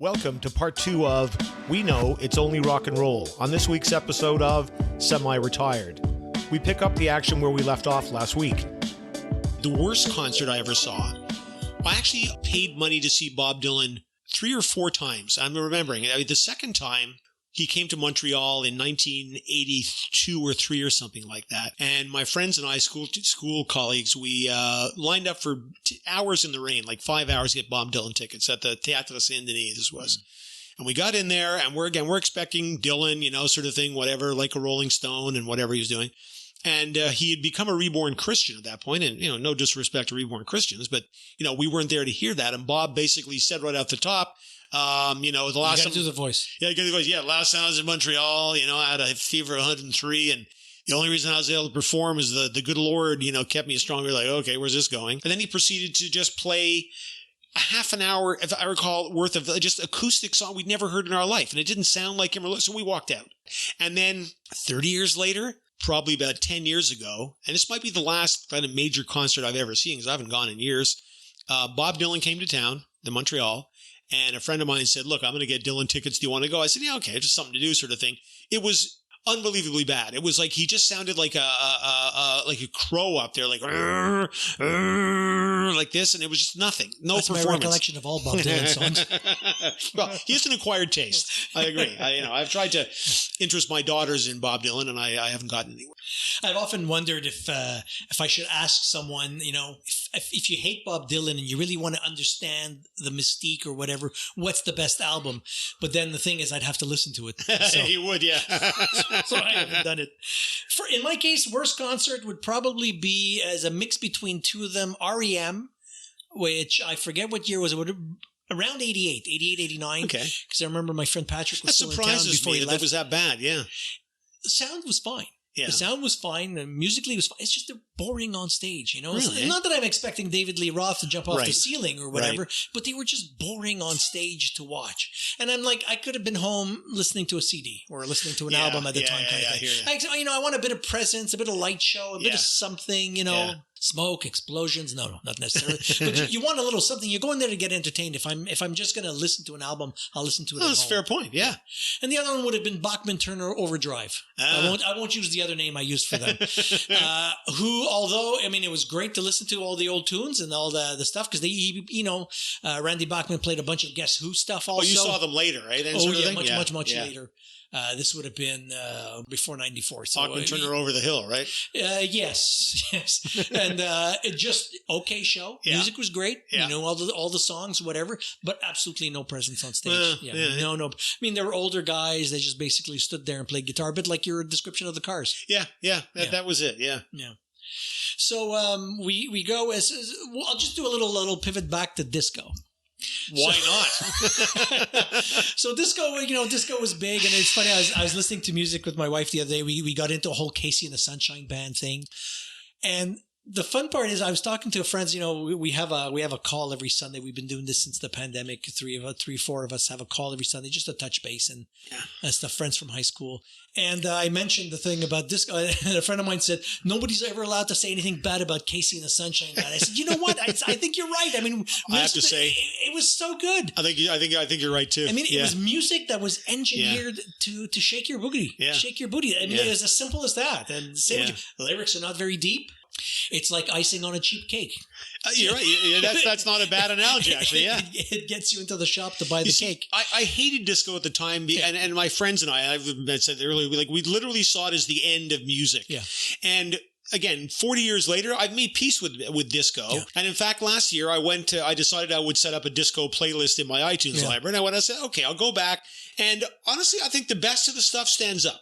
Welcome to part 2 of We Know It's Only Rock and Roll on this week's episode of Semi-Retired. We pick up the action where we left off last week. The worst concert I ever saw, I actually paid money to see Bob Dylan 3 or 4 times. I'm remembering. The second time, he came to Montreal in 1982 or 3 or something like that. And my friends and I, school colleagues, we lined up for hours in the rain, like 5 hours to get Bob Dylan tickets at the Théâtre Saint-Denis, this was. And we got in there, and we're expecting Dylan, sort of thing, whatever, like a Rolling Stone and whatever he was doing. And he had become a reborn Christian at that point. And, no disrespect to reborn Christians, but, we weren't there to hear that. And Bob basically said right off the top, the last time. Do the voice. Yeah, you got to do the voice. Yeah, last time I was in Montreal, I had a fever of 103. And the only reason I was able to perform is the good Lord, kept me stronger. Like, okay, where's this going? And then he proceeded to just play a half an hour, if I recall, worth of just acoustic song we'd never heard in our life. And it didn't sound like him. So we walked out. And then 30 years later, probably about 10 years ago, and this might be the last kind of major concert I've ever seen because I haven't gone in years, Bob Dylan came to town, to Montreal, and a friend of mine said, look, I'm going to get Dylan tickets. Do you want to go? I said, yeah, okay, just something to do sort of thing. It was unbelievably bad. It was like he just sounded like a crow up there, like this, and it was just nothing. No That's performance. My recollection of all Bob Dylan songs. Well, he has an acquired taste. I agree. I've tried to interest my daughters in Bob Dylan, and I haven't gotten anywhere. I've often wondered if I should ask someone, if you hate Bob Dylan and you really want to understand the mystique or whatever, what's the best album? But then the thing is, I'd have to listen to it. So, You would, yeah. so I haven't done it. In my case, worst concert would probably be as a mix between two of them, REM, which I forget what year was it. Around 88, 89. Okay. Because I remember my friend Patrick was still in town surprises before me he that left. it was that bad, yeah. The sound was fine. Yeah. The sound was fine. And musically it was fine. It's just they're boring on stage, Really? It's not that I'm expecting David Lee Roth to jump off Right. the ceiling or whatever, but they were just boring on stage to watch. And I'm like, I could have been home listening to a CD or listening to an album at the time kind of thing. I want a bit of presence, a bit of light show, a bit of something, smoke, explosions. No, not necessarily. But you want a little something. You're going there to get entertained. If I'm just going to listen to an album, I'll listen to it. That's a fair point. Yeah. And the other one would have been Bachman Turner Overdrive. I won't use the other name I used for them. Although it was great to listen to all the old tunes and all the stuff because Randy Bachman played a bunch of Guess Who stuff also. Oh, you saw them later, right? Much later. This would have been before 94. So, Bachman Turner Over the Hill, right? Yes. And it just okay show. Yeah. Music was great. Yeah. All the songs, whatever, but absolutely no presence on stage. No. They were older guys. They just basically stood there and played guitar, a bit like your description of the Cars. Yeah. That was it. Yeah. Yeah. So we go I'll just do a little pivot back to disco. Why not? So disco was big, and it's funny. I was listening to music with my wife the other day. We got into a whole Casey and the Sunshine Band thing, and the fun part is I was talking to friends. We have a call every Sunday. We've been doing this since the pandemic. 4 of us have a call every Sunday just to touch base and stuff. Friends from high school. And I mentioned the thing about disco, and a friend of mine said, nobody's ever allowed to say anything bad about Casey and the Sunshine Band. I said, you know what? I think you're right. I have to say, it was so good. I think you're right too. It was music that was engineered to shake your booty, shake your booty. It was as simple as that. And the lyrics are not very deep. It's like icing on a cheap cake. You're right. Yeah, that's not a bad analogy, actually. Yeah, it gets you into the shop to buy the cake. I hated disco at the time, and my friends and I've said earlier, we literally saw it as the end of music. Yeah, and again, 40 years later, I've made peace with disco. Yeah. And in fact, last year I decided I would set up a disco playlist in my iTunes library. And I said, okay, I'll go back. And honestly, I think the best of the stuff stands up.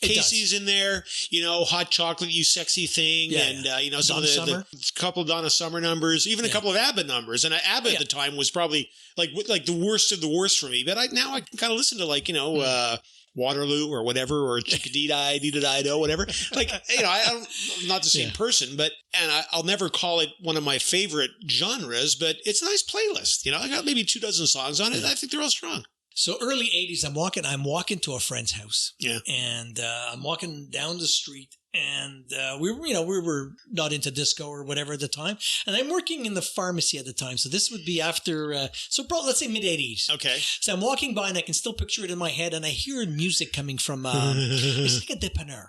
Casey's in there, Hot Chocolate, You Sexy Thing, and some of the couple of Donna Summer numbers, even a couple of ABBA numbers. And ABBA at the time was probably like the worst of the worst for me. But now I can kind of listen to Waterloo or whatever, or Chickadee-Dee-Da-Do, whatever. I'm not the same person, but I'll never call it one of my favorite genres, but it's a nice playlist. I got maybe 24 songs on it. And I think they're all strong. So early 80s, I'm walking to a friend's house. Yeah. And I'm walking down the street, And we were not into disco or whatever at the time. And I'm working in the pharmacy at the time. So this would be after, probably, let's say mid-'80s. Okay. So I'm walking by and I can still picture it in my head. And I hear music coming from, it's like a dépanneur.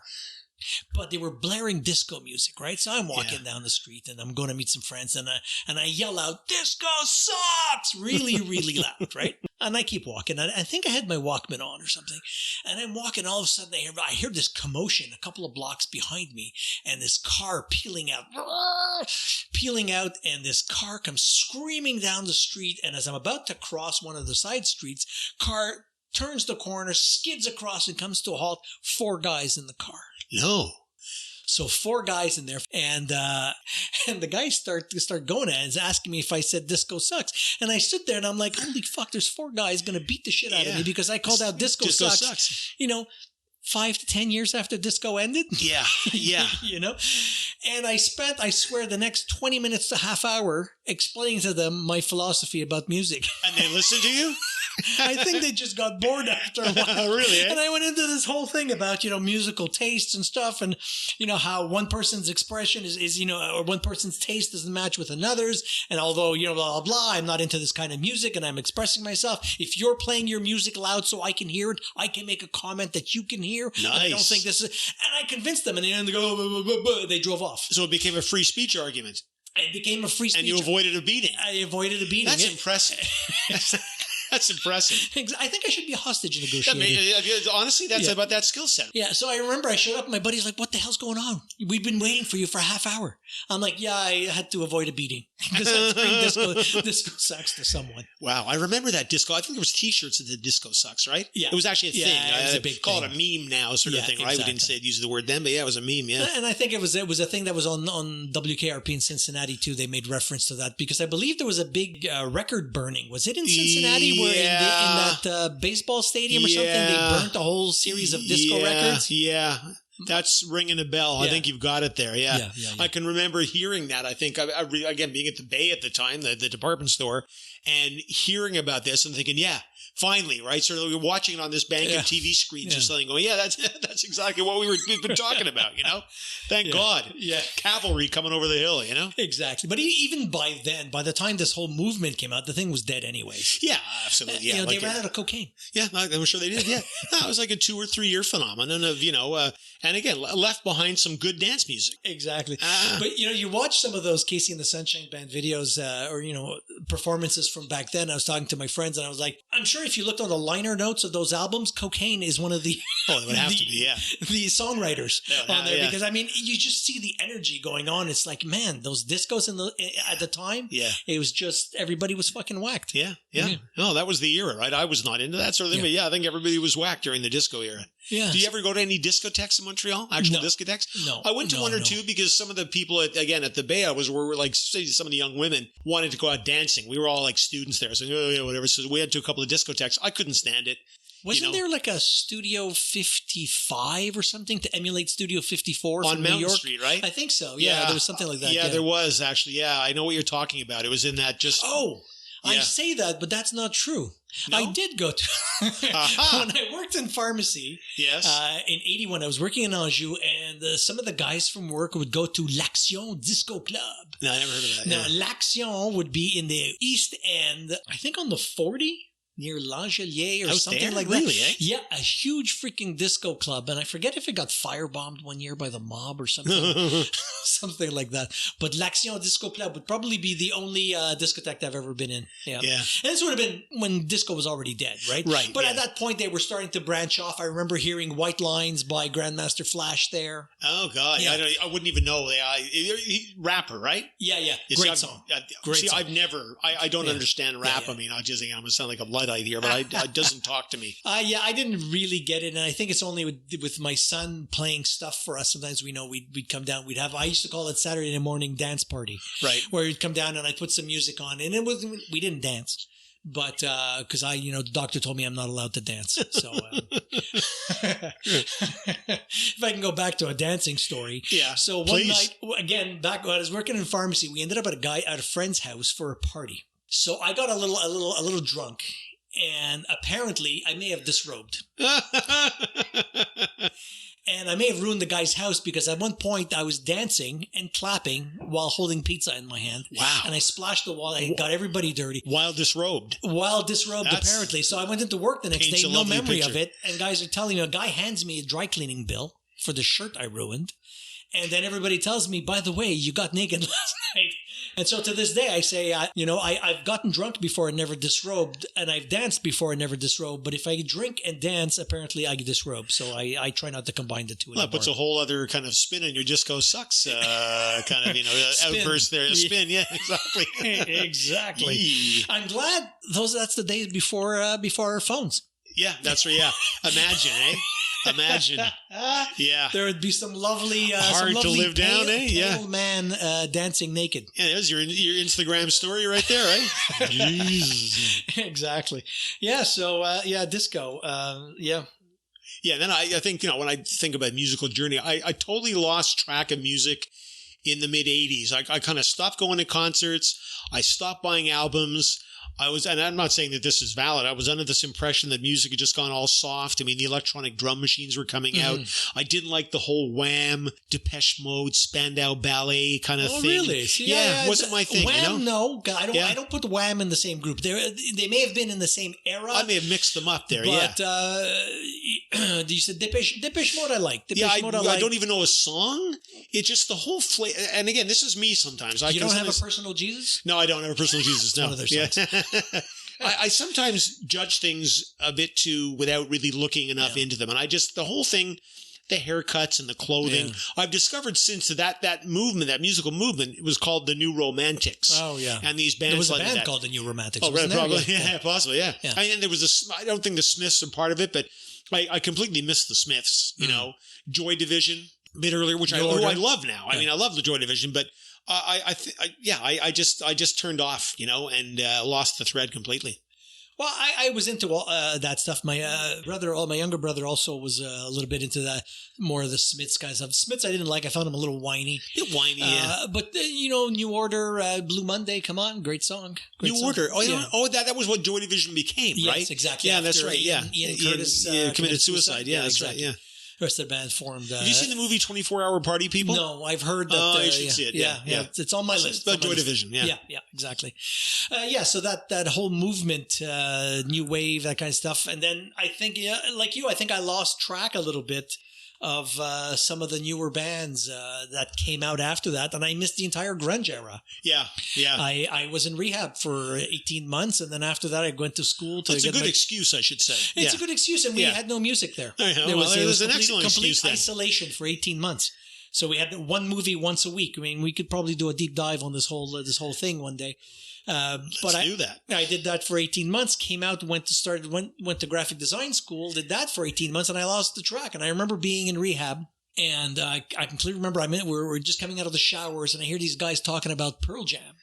But they were blaring disco music, right? So I'm walking down the street and I'm going to meet some friends and I yell out, "Disco sucks!" Really, really loud, right? And I keep walking. I think I had my Walkman on or something. And I'm walking, all of a sudden I hear this commotion a couple of blocks behind me and this car peeling out, and this car comes screaming down the street. And as I'm about to cross one of the side streets, car turns the corner, skids across and comes to a halt. 4 guys in the car. No. So 4 guys in there, and the guys start going at it and asking me if I said disco sucks. And I stood there and I'm like, holy fuck, there's 4 guys going to beat the shit out of me because I called out disco sucks. 5 to 10 years after disco ended. Yeah. Yeah. And I swear, the next 20 minutes to half hour explaining to them my philosophy about music. And they listened to you? I think they just got bored after a while. Really? Eh? And I went into this whole thing about, musical tastes and stuff, and, how one person's expression is or one person's taste doesn't match with another's. And although, blah, blah, blah, I'm not into this kind of music and I'm expressing myself. If you're playing your music loud so I can hear it, I can make a comment that you can hear. Nice. And I don't think this is, and I convinced them, and then they go, blah, blah, blah, blah, they drove off. So it became a free speech argument. It became a free speech. And you avoided a beating. I avoided a beating. That's impressive. That's impressive. I think I should be a hostage negotiator. Honestly, that's about that skill set. Yeah, so I remember I showed up and my buddy's like, "What the hell's going on? We've been waiting for you for a half hour." I'm like, "Yeah, I had to avoid a beating because I screamed disco sucks to someone." Wow, I remember that disco. I think there was T-shirts that did disco sucks, right? Yeah. It was actually a thing. It was a big call thing. it a meme now sort of thing, right? Exactly. We didn't use the word then, but yeah, it was a meme, yeah. And I think it was a thing that was on WKRP in Cincinnati too. They made reference to that because I believe there was a big record burning. Was it in Cincinnati where in that baseball stadium or something they burnt a whole series of disco records? Yeah. That's ringing a bell. I think you've got it there. Yeah. I can remember hearing that. I think, again, being at the Bay at the time, the department store, and hearing about this and thinking, finally, right? So we're watching it on this bank of TV screens or something going, that's exactly what we've been talking about, Thank God. Yeah. Cavalry coming over the hill, Exactly. But even by then, by the time this whole movement came out, the thing was dead anyways. Yeah, absolutely. Yeah. They ran out of cocaine. Yeah, I'm sure they did. Yeah. It was like a 2 or 3 year phenomenon of, and again, left behind some good dance music. Exactly. But, you watch some of those Casey and the Sunshine Band videos or, performances from back then. I was talking to my friends and I was like, I'm sure if you looked on the liner notes of those albums, cocaine is one of the it would have to be, the songwriters on there because you just see the energy going on. It's like, man, those discos at the time, it was just everybody was fucking whacked. Yeah. No, that was the era, right? I was not into that sort of thing, but I think everybody was whacked during the disco era. Yeah. Do you ever go to any discotheques in Montreal? Actual discotheques? No. I went to one or two because some of the people at the Bay were like, say, some of the young women wanted to go out dancing. We were all like students there, so whatever. So we went to a couple of discotheques. I couldn't stand it. Wasn't there like a Studio 55 or something to emulate Studio 54 on from Mountain New York? Street, right? I think so. Yeah, there was something like that. Yeah, there was actually. Yeah, I know what you're talking about. It was in that just. Oh, I say that, but that's not true. No? I did go to when I worked in pharmacy. Yes. In 81, I was working in Anjou, and some of the guys from work would go to l'Action Disco Club. No, I never heard of that. Now, l'Action would be in the East End, I think on the 40. Near L'Angelier or something like that. Really, eh? Yeah, a huge freaking disco club. And I forget if it got firebombed one year by the mob or something. Something like that. But l'Action Disco Club would probably be the only discotheque I've ever been in. Yeah. And this would have been when disco was already dead, right? Right. But at that point, they were starting to branch off. I remember hearing White Lines by Grandmaster Flash there. Oh, God. Yeah. I wouldn't even know. Rapper, right? Yeah. Great song. Great song. I've never, I don't understand rap. I mean, I'm going to sound like a Luddite here, but it doesn't talk to me. I didn't really get it. And I think it's only with my son playing stuff for us. Sometimes we'd come down. I used to call it Saturday morning dance party. Right. Where we'd come down and I'd put some music on. And we didn't dance. But, because the doctor told me I'm not allowed to dance. So, if I can go back to a dancing story. Yeah. So one night, again, back when I was working in pharmacy, we ended up at a friend's house for a party. So I got a little drunk. And apparently, I may have disrobed. And I may have ruined the guy's house because at one point I was dancing and clapping while holding pizza in my hand. Wow. And I splashed the wall. I got everybody dirty. While disrobed. Apparently. So I went into work the next day, no memory of it. And guys are telling me, a guy hands me a dry cleaning bill for the shirt I ruined. And then everybody tells me, by the way, you got naked last night. And so to this day, I say, I've gotten drunk before and never disrobed, and I've danced before and never disrobed. But if I drink and dance, apparently I disrobe. So I try not to combine the two. Well, that puts a whole other kind of spin on your disco sucks kind of, outburst there. A spin, yeah, exactly. Exactly. I'm glad that's the days before our phones. Yeah, that's right, yeah. Imagine, eh? Imagine. Yeah. There would be some lovely hard to live down, eh? Yeah. Pale man dancing naked. Yeah, there's your Instagram story right there, right? Jesus. Exactly. Yeah, so disco. Yeah. Yeah, and then I think, when I think about musical journey, I totally lost track of music in the mid 80s. I kind of stopped going to concerts. I stopped buying albums. And I'm not saying that this is valid. I was under this impression that music had just gone all soft. I mean, the electronic drum machines were coming out. I didn't like the whole Wham, Depeche Mode, Spandau Ballet kind of thing. Oh, really? Yeah, wasn't my thing. Wham, no. I don't put Wham in the same group. They may have been in the same era. I may have mixed them up there, but, you said Depeche Mode I like. I don't even know a song. It's just the whole flavor. And again, this is me sometimes. You don't have a personal Jesus? No, I don't have a personal Jesus, no. One of their songs. I sometimes judge things a bit too without really looking enough into them. And the whole thing, the haircuts and the clothing, I've discovered since that movement, that musical movement, it was called the New Romantics. Oh, yeah. And these bands there was a like band that. called the New Romantics. Oh, right, probably. Yeah, possibly, yeah. And there was I don't think the Smiths are part of it, but I completely missed the Smiths, Joy Division a bit earlier, who I love now. I mean, I love the Joy Division, but I just turned off, and lost the thread completely. Well, I was into all that stuff. My my younger brother also was a little bit into that, more of the Smiths kind of stuff. Smiths I didn't like. I found him a little whiny. Whiny, yeah. But, New Order, Blue Monday, come on, great song. New Order. Oh, yeah. Oh, that was what Joy Division became, right? Yes, exactly. Yeah, that's right, yeah. Ian Curtis committed suicide. Yeah, that's right, yeah. The rest of the band formed. Have you seen the movie 24-Hour Party People? No, I've heard that. Oh, you should see it. Yeah. It's on my list. It's about Joy Division. Yeah, exactly. So that whole movement, new wave, that kind of stuff, and then I think, like you, I think I lost track a little bit of some of the newer bands that came out after that, and I missed the entire grunge era. Yeah. I was in rehab for 18 months, and then after that, I went to school to That's a good excuse, I should say. It's a good excuse, and we had no music there. There was an excellent excuse then. Complete isolation for 18 months. So we had one movie once a week. I mean, we could probably do a deep dive on this whole thing one day. Let's do that. I did that for 18 months, came out, went to graphic design school, did that for 18 months, and I lost the track. And I remember being in rehab, and I completely remember we're just coming out of the showers, and I hear these guys talking about Pearl Jam.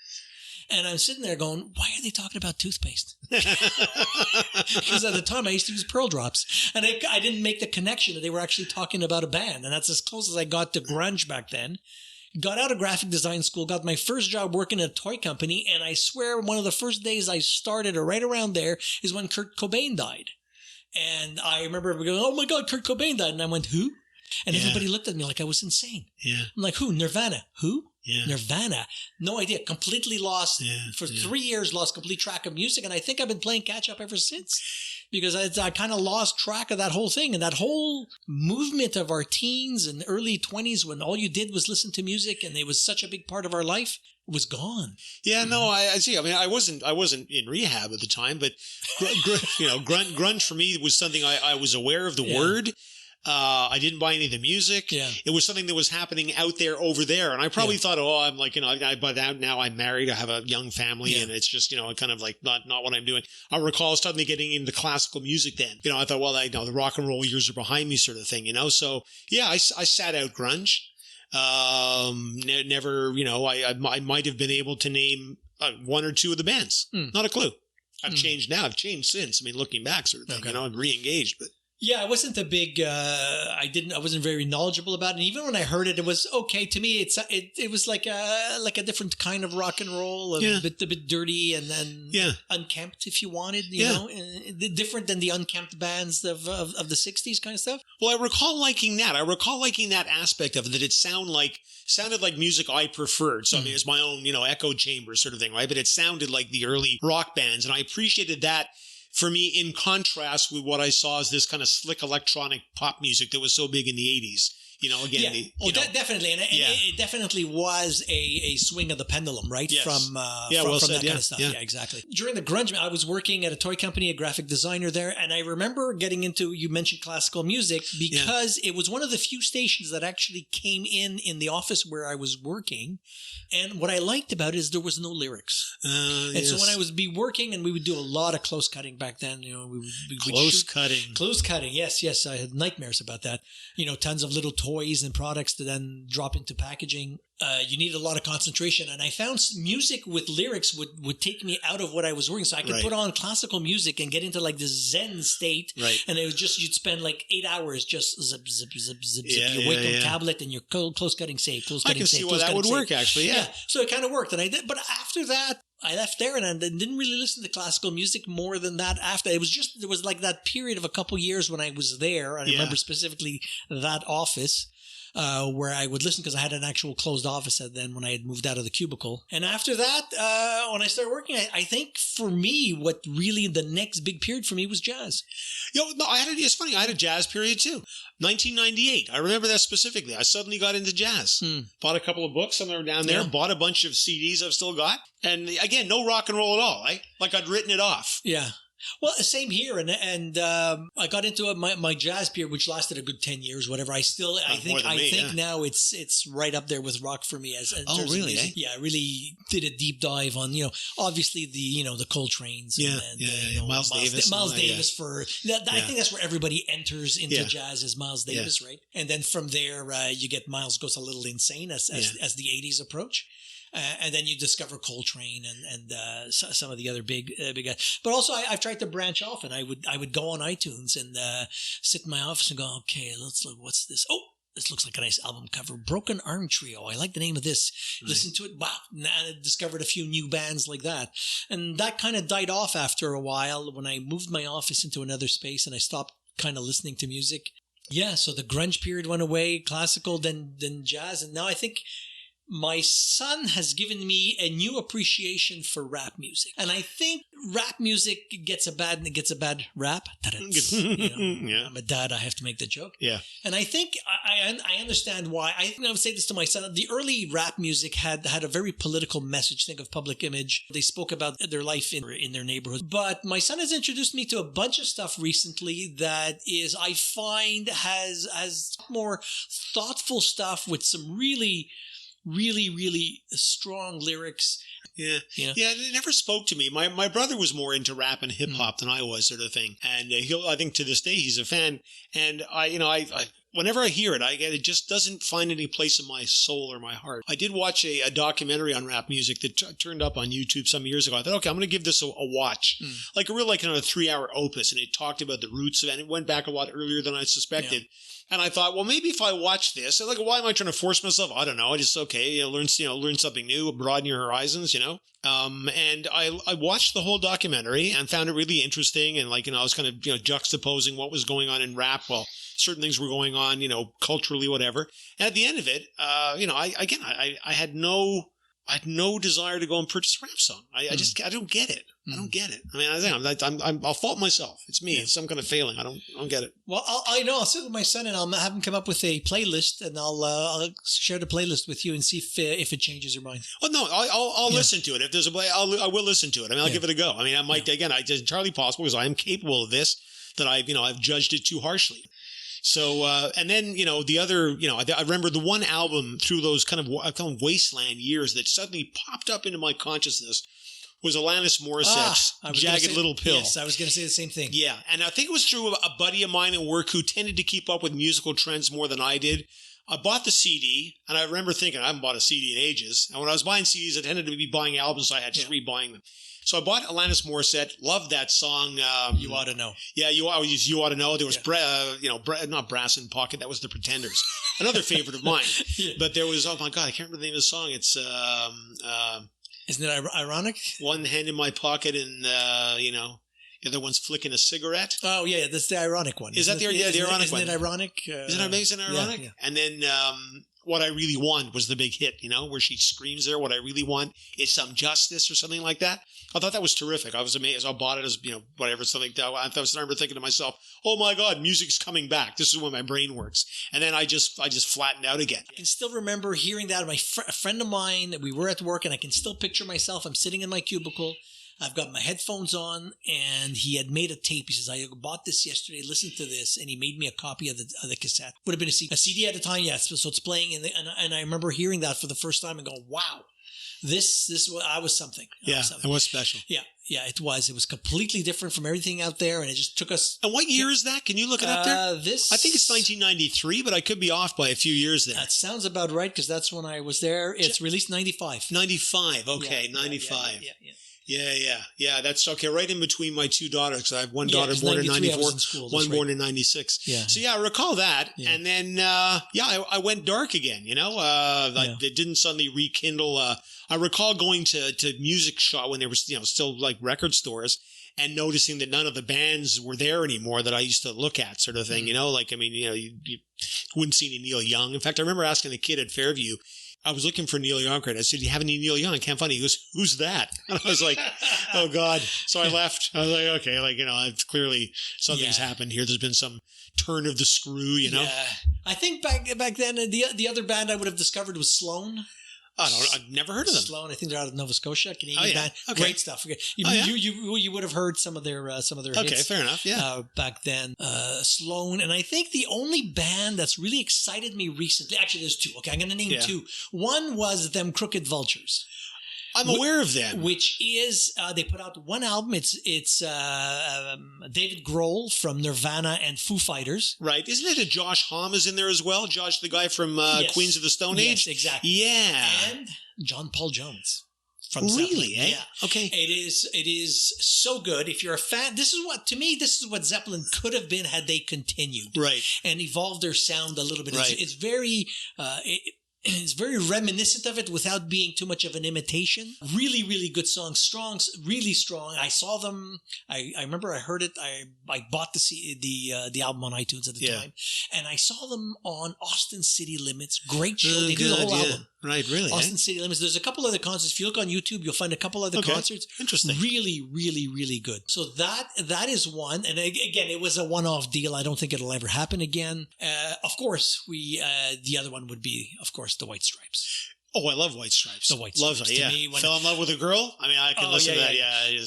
And I'm sitting there going, why are they talking about toothpaste? Because at the time I used to use Pearl Drops. And I didn't make the connection that they were actually talking about a band. And that's as close as I got to grunge back then. Got out of graphic design school, got my first job working at a toy company, and I swear one of the first days I started, or right around there, is when Kurt Cobain died. And I remember going, oh my God, Kurt Cobain died. And I went, who? And everybody looked at me like I was insane. Yeah. I'm like, who? Nirvana. Who? Yeah. Nirvana. No idea. Completely lost. For 3 years, lost complete track of music. And I think I've been playing catch up ever since. Because I kind of lost track of that whole thing. And that whole movement of our teens and early 20s when all you did was listen to music and it was such a big part of our life was gone. Yeah, no, I see. I mean, I wasn't in rehab at the time, but grunge for me was something I was aware of the word. I didn't buy any of the music. Yeah. It was something that was happening out there over there. And I probably thought, I'm like, by that now I'm married. I have a young family and it's just, kind of like not what I'm doing. I recall suddenly getting into classical music then. I thought, well, the rock and roll years are behind me sort of thing, So yeah, I sat out grunge. Never, I might have been able to name one or two of the bands. Not a clue. I've changed now. I've changed since. I mean, looking back sort of thing, I'm re-engaged, but. Yeah, I wasn't a big. I wasn't very knowledgeable about it. And even when I heard it, it was okay to me. It was like a different kind of rock and roll, a bit dirty, and then unkempt, if you wanted. You know, different than the unkempt bands of the '60s kind of stuff. Well, I recall liking that. I recall liking that aspect of it. That it sounded like music I preferred. So I mean, it's my own echo chamber sort of thing, right? But it sounded like the early rock bands, and I appreciated that. For me, in contrast with what I saw as this kind of slick electronic pop music that was so big in the 80s. Again, definitely. And it definitely was a swing of the pendulum, right? Yes. From that kind of stuff. Yeah, exactly. During the grunge, I was working at a toy company, a graphic designer there. And I remember getting into, you mentioned classical music, because it was one of the few stations that actually came in the office where I was working. And what I liked about it is there was no lyrics. So when I was working, and we would do a lot of close cutting back then, Close cutting. Yes. I had nightmares about that. Tons of little toys and products to then drop into packaging. You needed a lot of concentration, and I found music with lyrics would take me out of what I was working. So I could put on classical music and get into like this Zen state, and it was just you'd spend like 8 hours just zip. You wake up tablet and you're close cutting save. I can see why that would work actually. Yeah. So it kind of worked, and I did. But after that, I left there and I didn't really listen to classical music more than that after. It was just, there was like that period of a couple years when I was there. And I remember specifically that office where I would listen because I had an actual closed office then when I had moved out of the cubicle. And after that, when I started working, I think for me, what really the next big period for me was jazz. It's funny. I had a jazz period too. 1998. I remember that specifically. I suddenly got into jazz. Bought a couple of books somewhere down there. Bought a bunch of CDs I've still got. And again, no rock and roll at all. Like I'd written it off. Yeah. Well, same here, and I got into my jazz period, which lasted a good 10 years, whatever. I think now it's right up there with rock for me. Really? Yeah, I really did a deep dive on obviously the Coltrane's, Miles Davis. Miles Davis for that. I think that's where everybody enters into jazz is Miles Davis, right? And then from there, you get Miles goes a little insane as the 80s approach. And then you discover Coltrane and some of the other big guys. But also, I've tried to branch off, and I would go on iTunes and sit in my office and go, okay, let's look. What's this? Oh, this looks like a nice album cover. Broken Arm Trio. I like the name of this. Right. Listen to it. Wow. And I discovered a few new bands like that. And that kind of died off after a while when I moved my office into another space and I stopped kind of listening to music. Yeah, so the grunge period went away, classical, then jazz. And now I think my son has given me a new appreciation for rap music. And I think rap music gets a bad rap. I'm a dad, I have to make the joke. Yeah. And I think I understand why. I would say this to my son. The early rap music had a very political message. Think of Public Image. They spoke about their life in their neighborhood. But my son has introduced me to a bunch of stuff recently that is, I find, has more thoughtful stuff with some really strong lyrics. Yeah. It never spoke to me. My brother was more into rap and hip hop than I was, sort of thing. And I think to this day he's a fan. And I whenever I hear it, it just doesn't find any place in my soul or my heart. I did watch a documentary on rap music that turned up on YouTube some years ago. I thought, okay, I'm going to give this a watch, like a real 3-hour opus, and it talked about the roots of it. And it went back a lot earlier than I suspected. Yeah. And I thought, well, maybe if I watch this, why am I trying to force myself? I don't know. I just, learn something new, broaden your horizons, And I watched the whole documentary and found it really interesting. And I was kind of, juxtaposing what was going on in rap while certain things were going on, culturally, whatever. And at the end of it, I had no desire to go and purchase a rap song. I don't get it. I don't get it. I mean, I'll fault myself. It's me. It's some kind of failing. I don't get it. Well, I'll sit with my son and I'll have him come up with a playlist, and I'll share the playlist with you and see if it changes your mind. Well, no, I'll listen to it. If there's a play, I will listen to it. I mean, I'll give it a go. I mean, I might again. It's entirely possible because I am capable of this. That I've judged it too harshly. So, and then, the other, I remember the one album through those kind of wasteland years that suddenly popped up into my consciousness was Alanis Morissette's Jagged Little Pill. Yes, I was going to say the same thing. Yeah, and I think it was through a buddy of mine at work who tended to keep up with musical trends more than I did. I bought the CD, and I remember thinking, I haven't bought a CD in ages. And when I was buying CDs, I tended to be buying albums, so I had just rebuying them. So I bought Alanis Morissette. Loved that song. You Ought to Know. Yeah, you ought to know. There was, not Brass in Pocket. That was the Pretenders. Another favorite of mine. But there was, oh my God, I can't remember the name of the song. It's Isn't it ironic? One Hand in My Pocket and the other one's flicking a cigarette. Oh yeah, that's the ironic one. Is that the ironic one? Isn't it ironic? Isn't it amazing? Ironic. Yeah. And then What I Really Want was the big hit. Where she screams there, "What I really want is some justice" or something like that. I thought that was terrific. I was amazed. I bought it as whatever, something. I remember thinking to myself, "Oh my God, music's coming back. This is when my brain works." And then I just flattened out again. I can still remember hearing that. A friend of mine, we were at work, and I can still picture myself. I'm sitting in my cubicle. I've got my headphones on, and he had made a tape. He says, "I bought this yesterday. Listen to this." And he made me a copy of the cassette. Would have been a CD at the time, yes. So it's playing, and I remember hearing that for the first time and going, "Wow, this I was something." It was special. Yeah, it was. It was completely different from everything out there, and it just took us. And what year is that? Can you look it up there? I think it's 1993, but I could be off by a few years there. That sounds about right, because that's when I was there. It's released 95. 95, okay, 95. Yeah. That's okay. Right in between my two daughters, because I have one daughter born in 94, one born in 96. Yeah. So I recall that, and then I went dark again. It didn't suddenly rekindle. I recall going to music shop when there was still like record stores, and noticing that none of the bands were there anymore that I used to look at, sort of thing. You wouldn't see any Neil Young. In fact, I remember asking the kid at Fairview. I was looking for Neil Young credit. I said, "Do you have any Neil Young? I can't find it." He goes, "Who's that?" And I was like, "Oh God." So I left. I was like, okay, it's clearly something's happened here. There's been some turn of the screw, Yeah. I think back then, the other band I would have discovered was Sloan. I've never heard of them. Sloan, I think they're out of Nova Scotia, Canadian band. Okay. Great stuff. You would have heard some of their hits. Okay, fair enough. Yeah. Back then, Sloan, and I think the only band that's really excited me recently. Actually, there's two. Okay, I'm going to name two. One was them Crooked Vultures. I'm aware of them. Which is, they put out one album. It's David Grohl from Nirvana and Foo Fighters. Right. Isn't it a Josh Homme is in there as well? Josh, the guy from Queens of the Stone Age? Yes, exactly. Yeah. And John Paul Jones. From really? Zeppelin. Yeah. Okay. It is so good. If you're a fan, this is what Zeppelin could have been had they continued. Right. And evolved their sound a little bit. Right. It's very... it's very reminiscent of it without being too much of an imitation. Really, really good song. Strong, really strong. I saw them. I remember I heard it. I bought the album on iTunes at the time, and I saw them on Austin City Limits. Great show. They do the whole album. Right, really. Austin City Limits. There's a couple other concerts. If you look on YouTube, you'll find a couple other concerts. Interesting. Really, really, really good. So that is one. And again, it was a one-off deal. I don't think it'll ever happen again. Of course, the other one would be, of course, the White Stripes. Oh, I love White Stripes. The White Stripes. Love it, yeah. Fell in love with a girl? I mean, I can listen to that.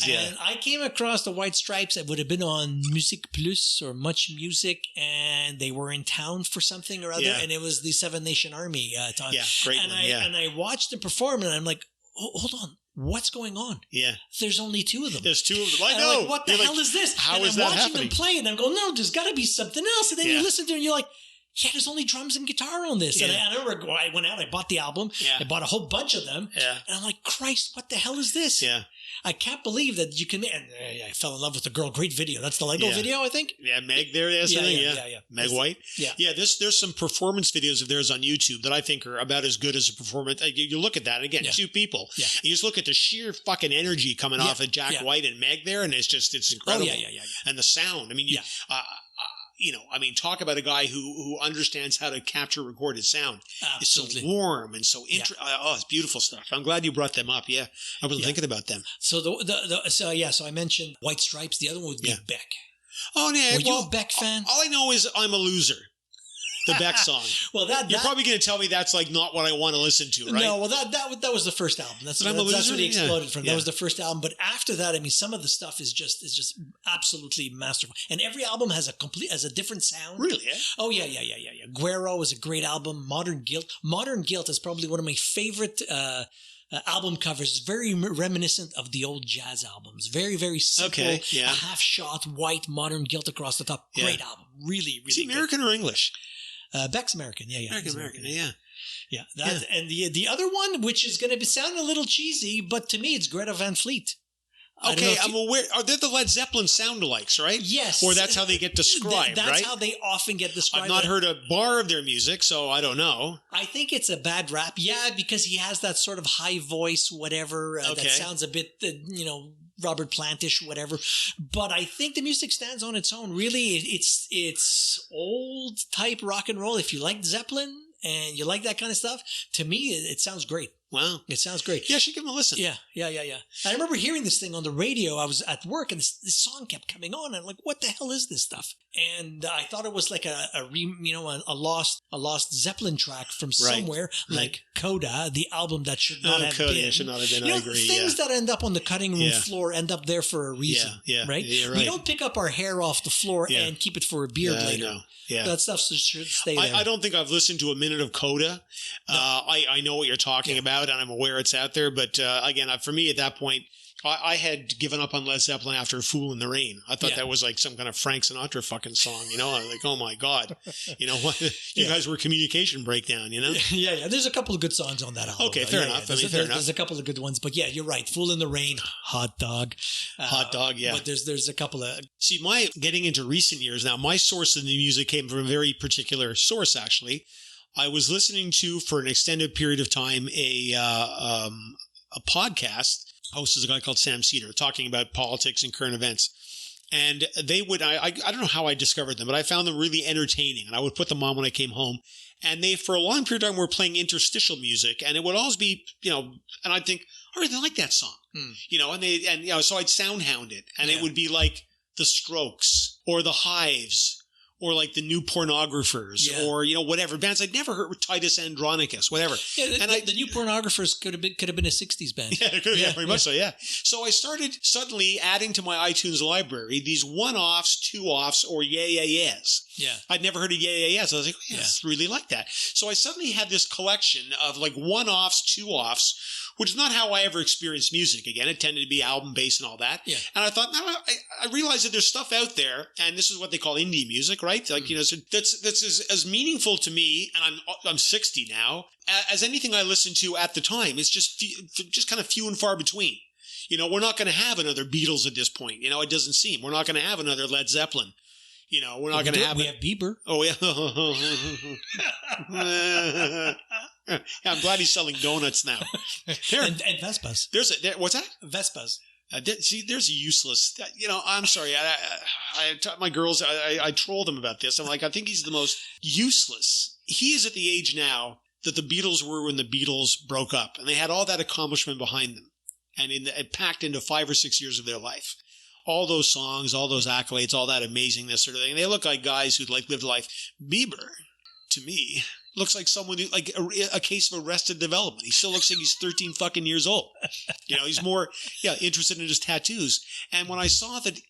And I came across the White Stripes. It would have been on Music Plus or Much Music, and they were in town for something or other, and it was the Seven Nation Army time. Yeah, great one, And I watched them perform, and I'm like, hold on. What's going on? Yeah. There's only two of them. There's two of them. I know. I'm like, what the hell is this? How is that happening? I'm watching them play, and I'm going, no, there's got to be something else. And then you listen to it, and you're like, yeah, there's only drums and guitar on this. And I remember I went out, I bought the album. Yeah. I bought a whole bunch of them. Yeah. And I'm like, Christ, what the hell is this? Yeah. I can't believe that you can. And I fell in love with the girl. Great video. That's the Lego video, I think. Yeah, Meg there. Yeah. Meg White. Yeah. Yeah, there's some performance videos of theirs on YouTube that I think are about as good as a performance. You look at that, again, two people. Yeah. You just look at the sheer fucking energy coming off of Jack White and Meg there, and it's incredible. Oh, yeah. And the sound. I mean, talk about a guy who understands how to capture recorded sound. Absolutely. It's so warm and so it's beautiful stuff. I'm glad you brought them up. Yeah, I wasn't thinking about them. So so I mentioned White Stripes. The other one would be Beck. Oh yeah, were you a Beck fan? All I know is I'm a loser. The Beck song. Well, you're probably going to tell me that's like not what I want to listen to, right? No, well, that was the first album. That's what he exploded from. That was the first album. But after that, I mean, some of the stuff is just absolutely masterful. And every album has a different sound. Really? Yeah? Oh yeah. Guero is a great album. Modern Guilt is probably one of my favorite album covers. It's very reminiscent of the old jazz albums. Very, very simple. Okay, a half-shot white Modern Guilt across the top. Great album. Really, really. Is he American or English? Beck's American, American, yeah. And the other one, which is going to sound a little cheesy, but to me, it's Greta Van Fleet. Okay, I'm aware. Are they the Led Zeppelin sound-alikes, right? Yes. Or that's how they get described, that's right? That's how they often get described. I've not heard a bar of their music, so I don't know. I think it's a bad rap. Yeah, because he has that sort of high voice, whatever, that sounds a bit, Robert Plantish, whatever. But I think the music stands on its own. Really, it's old type rock and roll. If you like Zeppelin and you like that kind of stuff, to me, it sounds great. Wow. It sounds great. Yeah, I should give him a listen. Yeah. I remember hearing this thing on the radio. I was at work and this song kept coming on. And I'm like, what the hell is this stuff? And I thought it was like a lost Zeppelin track from somewhere, like Coda, the album that should not have Coda been. Should not have been, I agree. Things that end up on the cutting room floor end up there for a reason, right? Yeah, right? We don't pick up our hair off the floor and keep it for a beard later. I know. Yeah. That stuff should stay there. I don't think I've listened to a minute of Coda. No. I know what you're talking about, and I'm aware it's out there. But again, for me at that point, I had given up on Led Zeppelin after "Fool in the Rain." I thought that was like some kind of Frank Sinatra fucking song. I was like, oh my god, what? You guys were communication breakdown. Yeah. There's a couple of good songs on that album. Okay, fair enough. Fair enough. There's a couple of good ones, but yeah, you're right. "Fool in the Rain," "Hot Dog," yeah. But there's a couple of my getting into recent years now. My source of the music came from a very particular source. Actually, I was listening to for an extended period of time a podcast. Host is a guy called Sam Cedar, talking about politics and current events. And they would, I don't know how I discovered them, but I found them really entertaining. And I would put them on when I came home. And they, for a long period of time, were playing interstitial music. And it would always be, and I'd think, I really like that song. So I'd soundhound it. And it would be like The Strokes or The Hives, or like the New Pornographers, or whatever bands I'd never heard, with Titus Andronicus, whatever. Yeah, the New Pornographers could have been a '60s band. Yeah, very much so. Yeah. So I started suddenly adding to my iTunes library these one-offs, two-offs, or yeah. Yeah. I'd never heard of yeah. So I was like, I really like that. So I suddenly had this collection of like one-offs, two-offs, which is not how I ever experienced music. Again, it tended to be album-based and all that. Yeah. And I thought, I realized that there's stuff out there, and this is what they call indie music, right? Like, so that's as meaningful to me, and I'm 60 now, as anything I listened to at the time. It's just kind of few and far between. We're not going to have another Beatles at this point. It doesn't seem. We're not going to have another Led Zeppelin. We're not going to have... We have Bieber. Oh, yeah. I'm glad he's selling donuts now. And Vespas. What's that? Vespas. There's useless... I'm sorry. I taught my girls... I troll them about this. I'm like, I think he's the most useless. He is at the age now that the Beatles were when the Beatles broke up. And they had all that accomplishment behind them. And it packed into 5 or 6 years of their life. All those songs, all those accolades, all that amazingness sort of thing. They look like guys who lived life. Bieber, to me, looks like someone who, like a case of arrested development. He still looks like he's 13 fucking years old. He's more, interested in his tattoos. And when I saw that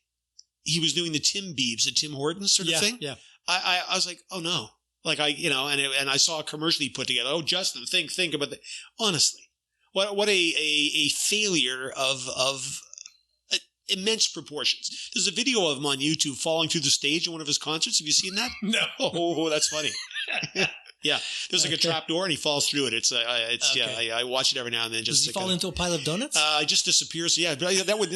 he was doing the Tim Hortons sort of thing, I was like, oh no. Like and I saw a commercial he put together. Oh, Justin, think about that. Honestly, what a failure of immense proportions. There's a video of him on YouTube falling through the stage in one of his concerts. Have you seen that? No. Oh, that's funny. Yeah, there's like a trap door and he falls through it. I watch it every now and then. Does he fall into a pile of donuts? It just disappears. Yeah, but that would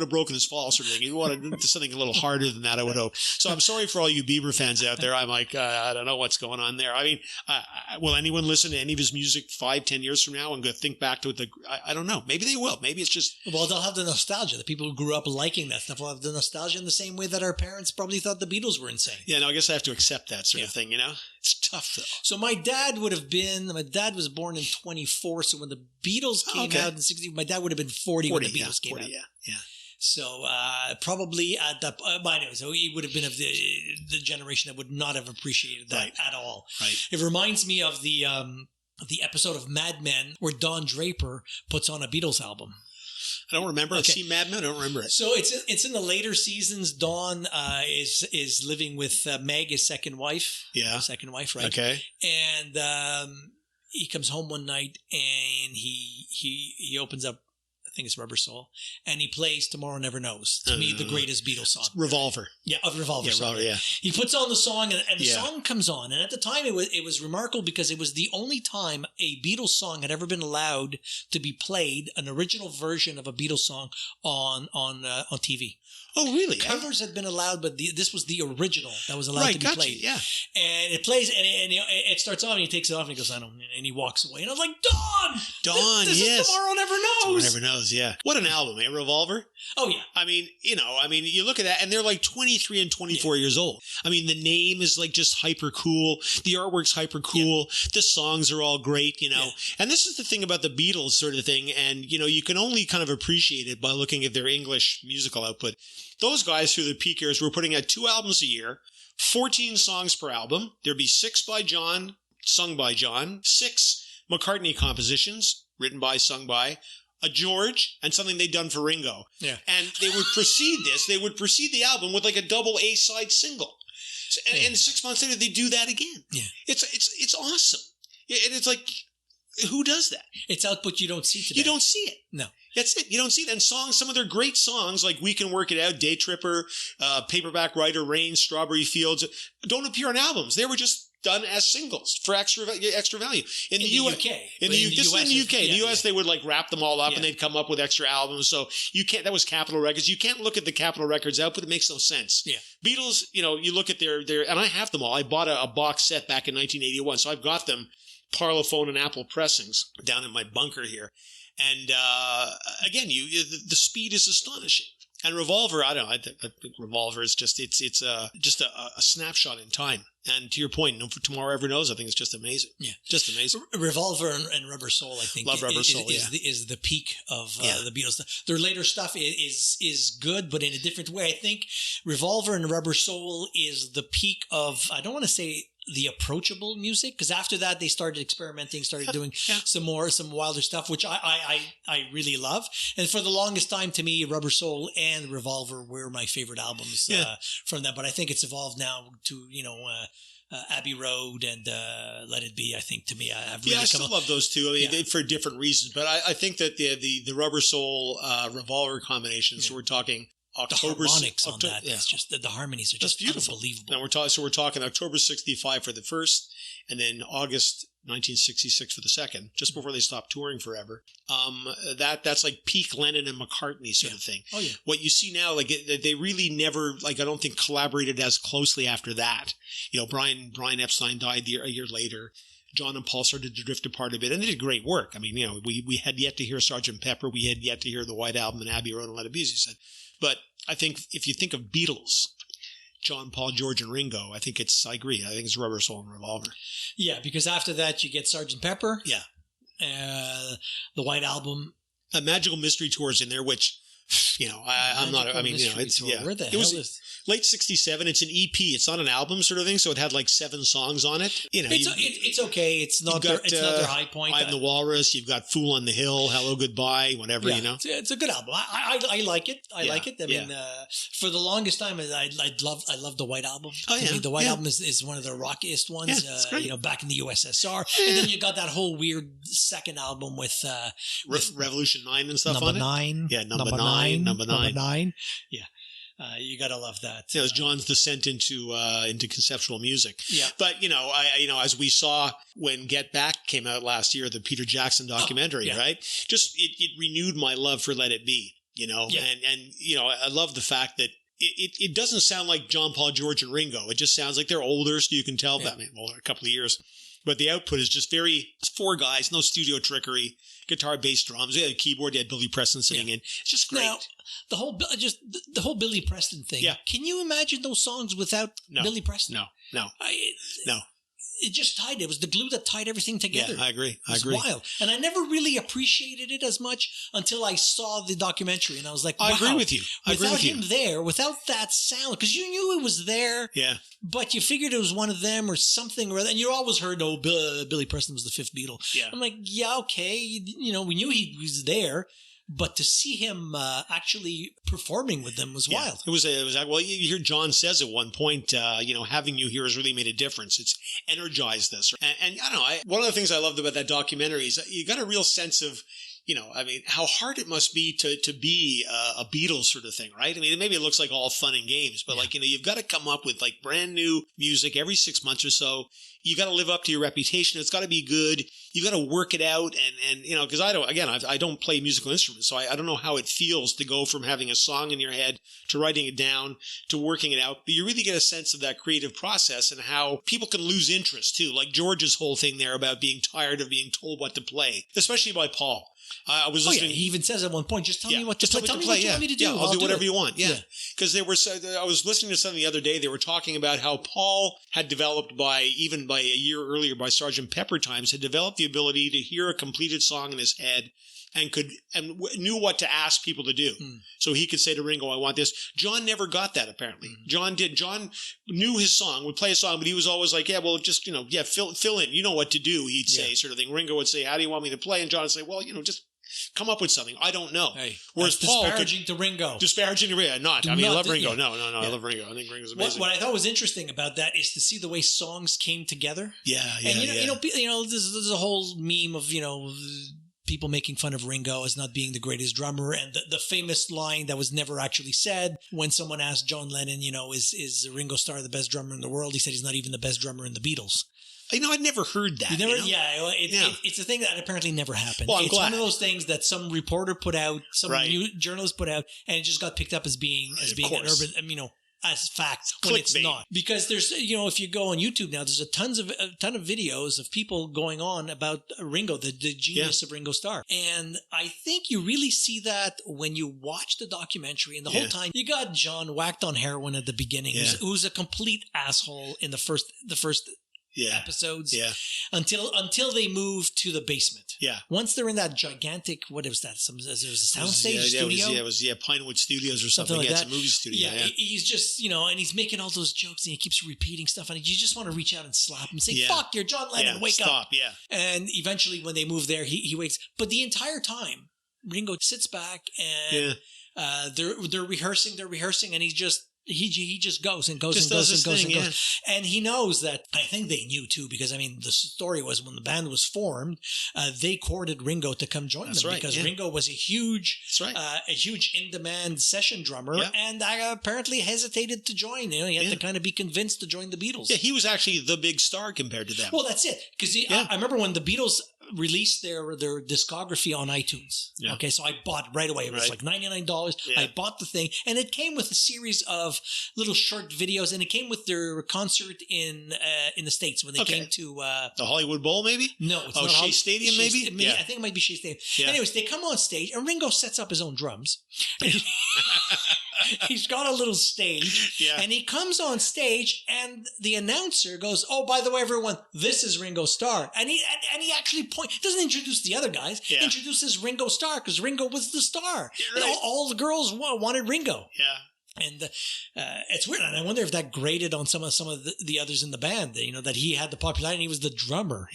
have broken his fall sort of thing. You wanted to do something a little harder than that, I would hope. So I'm sorry for all you Bieber fans out there. I'm like, I don't know what's going on there. I mean, will anyone listen to any of his music 5-10 years from now and go think back to it? I don't know. Maybe they will. Maybe it's just... Well, they'll have the nostalgia. The people who grew up liking that stuff will have the nostalgia in the same way that our parents probably thought the Beatles were insane. Yeah, no, I guess I have to accept that sort of thing, It's tough, though. So my dad was born in 24, so when the Beatles came out in 60, my dad would have been 40 when the Beatles came out. Yeah. So probably at that, so he would have been of the generation that would not have appreciated that at all. Right. It reminds me of the episode of Mad Men where Don Draper puts on a Beatles album. I don't remember. I've seen Mad Men. I don't remember it. So it's in the later seasons. Don is living with Meg, his second wife. Yeah. Second wife, right? Okay. And he comes home one night and he opens up, I think it's Rubber Soul, and he plays Tomorrow Never Knows. To me, the greatest Beatles song. Revolver. Yeah, of Revolver. Yeah, song. Revolver, yeah. He puts on the song, and the song comes on. And at the time, it was remarkable because it was the only time a Beatles song had ever been allowed to be played, an original version of a Beatles song on TV. Oh, really? Covers had been allowed, but this was the original that was allowed to be played. Yeah. And it plays, and it starts off, and he takes it off, and he goes, I don't, and he walks away. And I was like, Dawn, this is Tomorrow Never Knows. Tomorrow Never Knows, yeah. What an album, eh, Revolver? Oh, yeah. I mean, you look at that, and they're like 23 and 24 years old. I mean, the name is like just hyper cool. The artwork's hyper cool. Yeah. The songs are all great, Yeah. And this is the thing about the Beatles sort of thing, and, you can only kind of appreciate it by looking at their English musical output. Those guys through the peak years were putting out 2 albums a year, 14 songs per album. There'd be 6 by John, sung by John, 6 McCartney compositions, written by, sung by, a George, and something they'd done for Ringo. Yeah. And they would precede the album with like a double A-side single. And 6 months later, they do that again. Yeah. It's awesome. And it's like, who does that? It's output you don't see today. You don't see it. No. That's it. You don't see it. And some of their great songs, like We Can Work It Out, Day Tripper, Paperback Writer, Rain, Strawberry Fields, don't appear on albums. They were just done as singles for extra value. In the UK. In the UK. In the US, they would like wrap them all up and they'd come up with extra albums. So that was Capitol Records. You can't look at the Capitol Records output. It makes no sense. Yeah. Beatles, you look at their, and I have them all. I bought a box set back in 1981. So I've got them, Parlophone and Apple pressings down in my bunker here. And again, the speed is astonishing. And Revolver, I don't know. I think Revolver is just it's a snapshot in time. And to your point, Tomorrow Ever Knows, I think it's just amazing. Yeah, just amazing. Revolver and Rubber Soul, I think, love Rubber Soul. Is the peak of the Beatles. Their later stuff is good, but in a different way. I think Revolver and Rubber Soul is the peak of, I don't want to say the approachable music, because after that they started experimenting, started doing some wilder stuff, which I really love. And for the longest time, to me, Rubber Soul and Revolver were my favorite albums from that. But I think it's evolved now to Abbey Road and Let It Be. I think to me, I've really I still love those two. I mean, for different reasons. But I think that the Rubber Soul Revolver combination. So we're talking October, the harmonics on that. Yeah. It's just the harmonies are just beautiful, unbelievable. And we're talking October 65 for the first, and then August 1966 for the second, just before they stopped touring forever. That's like peak Lennon and McCartney sort of thing. Oh yeah. What you see now, like they really never, like I don't think collaborated as closely after that. Brian Epstein died a year later. John and Paul started to drift apart a bit, and they did great work. I mean, we had yet to hear Sgt. Pepper, we had yet to hear the White Album and Abbey Road and Let It Be, as you said. But I think if you think of Beatles, John, Paul, George, and Ringo, I agree. I think it's Rubber Soul and Revolver. Yeah, because after that you get Sgt. Pepper. Yeah. The White Album. Magical Mystery Tour's in there, which, I'm not, I mean, it's, Where the hell is... Late 67, it's an EP. It's not an album sort of thing, so it had like 7 songs on it. It's okay. It's not their high point. I'm the Walrus. You've got Fool on the Hill, Hello Goodbye, whatever, It's a good album. I like it. I like it. I mean, for the longest time, I love the White Album. Oh, yeah. The White Album is one of the rockiest ones, back in the USSR. Yeah. And then you got that whole weird second album with Revolution 9 and stuff on it. 9. Yeah, number 9. Yeah. You gotta love that. It was John's descent into conceptual music. Yeah. But as we saw when Get Back came out last year, the Peter Jackson documentary, right? Just it renewed my love for Let It Be. And I love the fact that it doesn't sound like John, Paul, George, and Ringo. It just sounds like they're older, so you can tell. Yeah. A couple of years. But the output is just it's 4 guys, no studio trickery, guitar, bass, drums. They had a keyboard. They had Billy Preston sitting in. It's just great. Now, the whole Billy Preston thing. Yeah. Can you imagine those songs without Billy Preston? No. It just tied. It was the glue that tied everything together. Yeah, I agree. It was wild. And I never really appreciated it as much until I saw the documentary. And I was like, wow. I agree with you. Without him there, without that sound, because you knew it was there. Yeah. But you figured it was one of them or something or other. And you always heard, Billy Preston was the 5th Beatle. Yeah. I'm like, yeah, okay. We knew he was there. But to see him actually performing with them was wild. It was well, you hear John says at one point, having you here has really made a difference. It's energized this. And I don't know, one of the things I loved about that documentary is that you got a real sense of, I mean, how hard it must be to be a Beatles sort of thing, right? I mean, maybe it looks like all fun and games, but like, you've got to come up with like brand new music every 6 months or so. You got to live up to your reputation. It's got to be good. You got to work it out. And because I don't play musical instruments, so I don't know how it feels to go from having a song in your head to writing it down to working it out. But you really get a sense of that creative process and how people can lose interest too. Like George's whole thing there about being tired of being told what to play, especially by Paul. I was listening. He even says at one point, "Just tell me what to play. Tell me what you want me to do. Yeah, I'll do whatever you want." Yeah, because I was listening to something the other day. They were talking about how Paul had developed by a year earlier by Sgt. Pepper times had developed the ability to hear a completed song in his head and knew what to ask people to do. So he could say to Ringo, "I want this." John never got that apparently. John knew his song, would play a song, but he was always like, "Yeah, well, just fill in. You know what to do." He'd say sort of thing. Ringo would say, "How do you want me to play?" And John would say, "Well, just come up with something. I don't know." Hey, whereas Paul disparaging to Ringo. Disparaging to Ringo. I love Ringo. No. I love Ringo. I think Ringo's amazing. What I thought was interesting about that is to see the way songs came together. And there's a whole meme of people making fun of Ringo as not being the greatest drummer, and the famous line that was never actually said when someone asked John Lennon, is Ringo Starr the best drummer in the world? He said he's not even the best drummer in the Beatles. I'd never heard that. It's a thing that apparently never happened. Well, it's one of those things that some reporter put out, some new journalist put out, and it just got picked up as being an urban, as fact when it's not. Because there's, if you go on YouTube now, there's a ton of videos of people going on about Ringo, the genius of Ringo Starr. And I think you really see that when you watch the documentary, and the whole time you got John whacked on heroin at the beginning, who's a complete asshole in the first episodes until they move to the basement. Once they're in that gigantic, what was that? There was a soundstage studio? It was Pinewood Studios or something. Like that. It's a movie studio. He's just, and he's making all those jokes and he keeps repeating stuff, and you just want to reach out and slap him and say, "Fuck, you're John Lennon, wake up." And eventually when they move there, he wakes. But the entire time, Ringo sits back and they're rehearsing, and he just goes and goes and goes and goes and goes. And he knows that, I think they knew too, because the story was when the band was formed, they courted Ringo to come join them because Ringo was a huge in-demand session drummer and apparently hesitated to join. He had to kind of be convinced to join the Beatles. Yeah, he was actually the big star compared to them. Well, that's it. Because I remember when the Beatles released their discography on iTunes. Okay, so I bought right away. It was like $99. I bought the thing, and it came with a series of little short videos, and it came with their concert in the States when they came to the Hollywood Bowl, maybe? No, it's not Shea Stadium, maybe? I think it might be Shea Stadium. Anyways, they come on stage, and Ringo sets up his own drums. He's got a little stage, and he comes on stage, and the announcer goes, "Oh, by the way, everyone, this is Ringo Starr," and he actually doesn't introduce the other guys. He introduces Ringo Starr because Ringo was the star. All the girls wanted Ringo. And it's weird, and I wonder if that grated on some of the others in the band. That he had the popularity, and he was the drummer.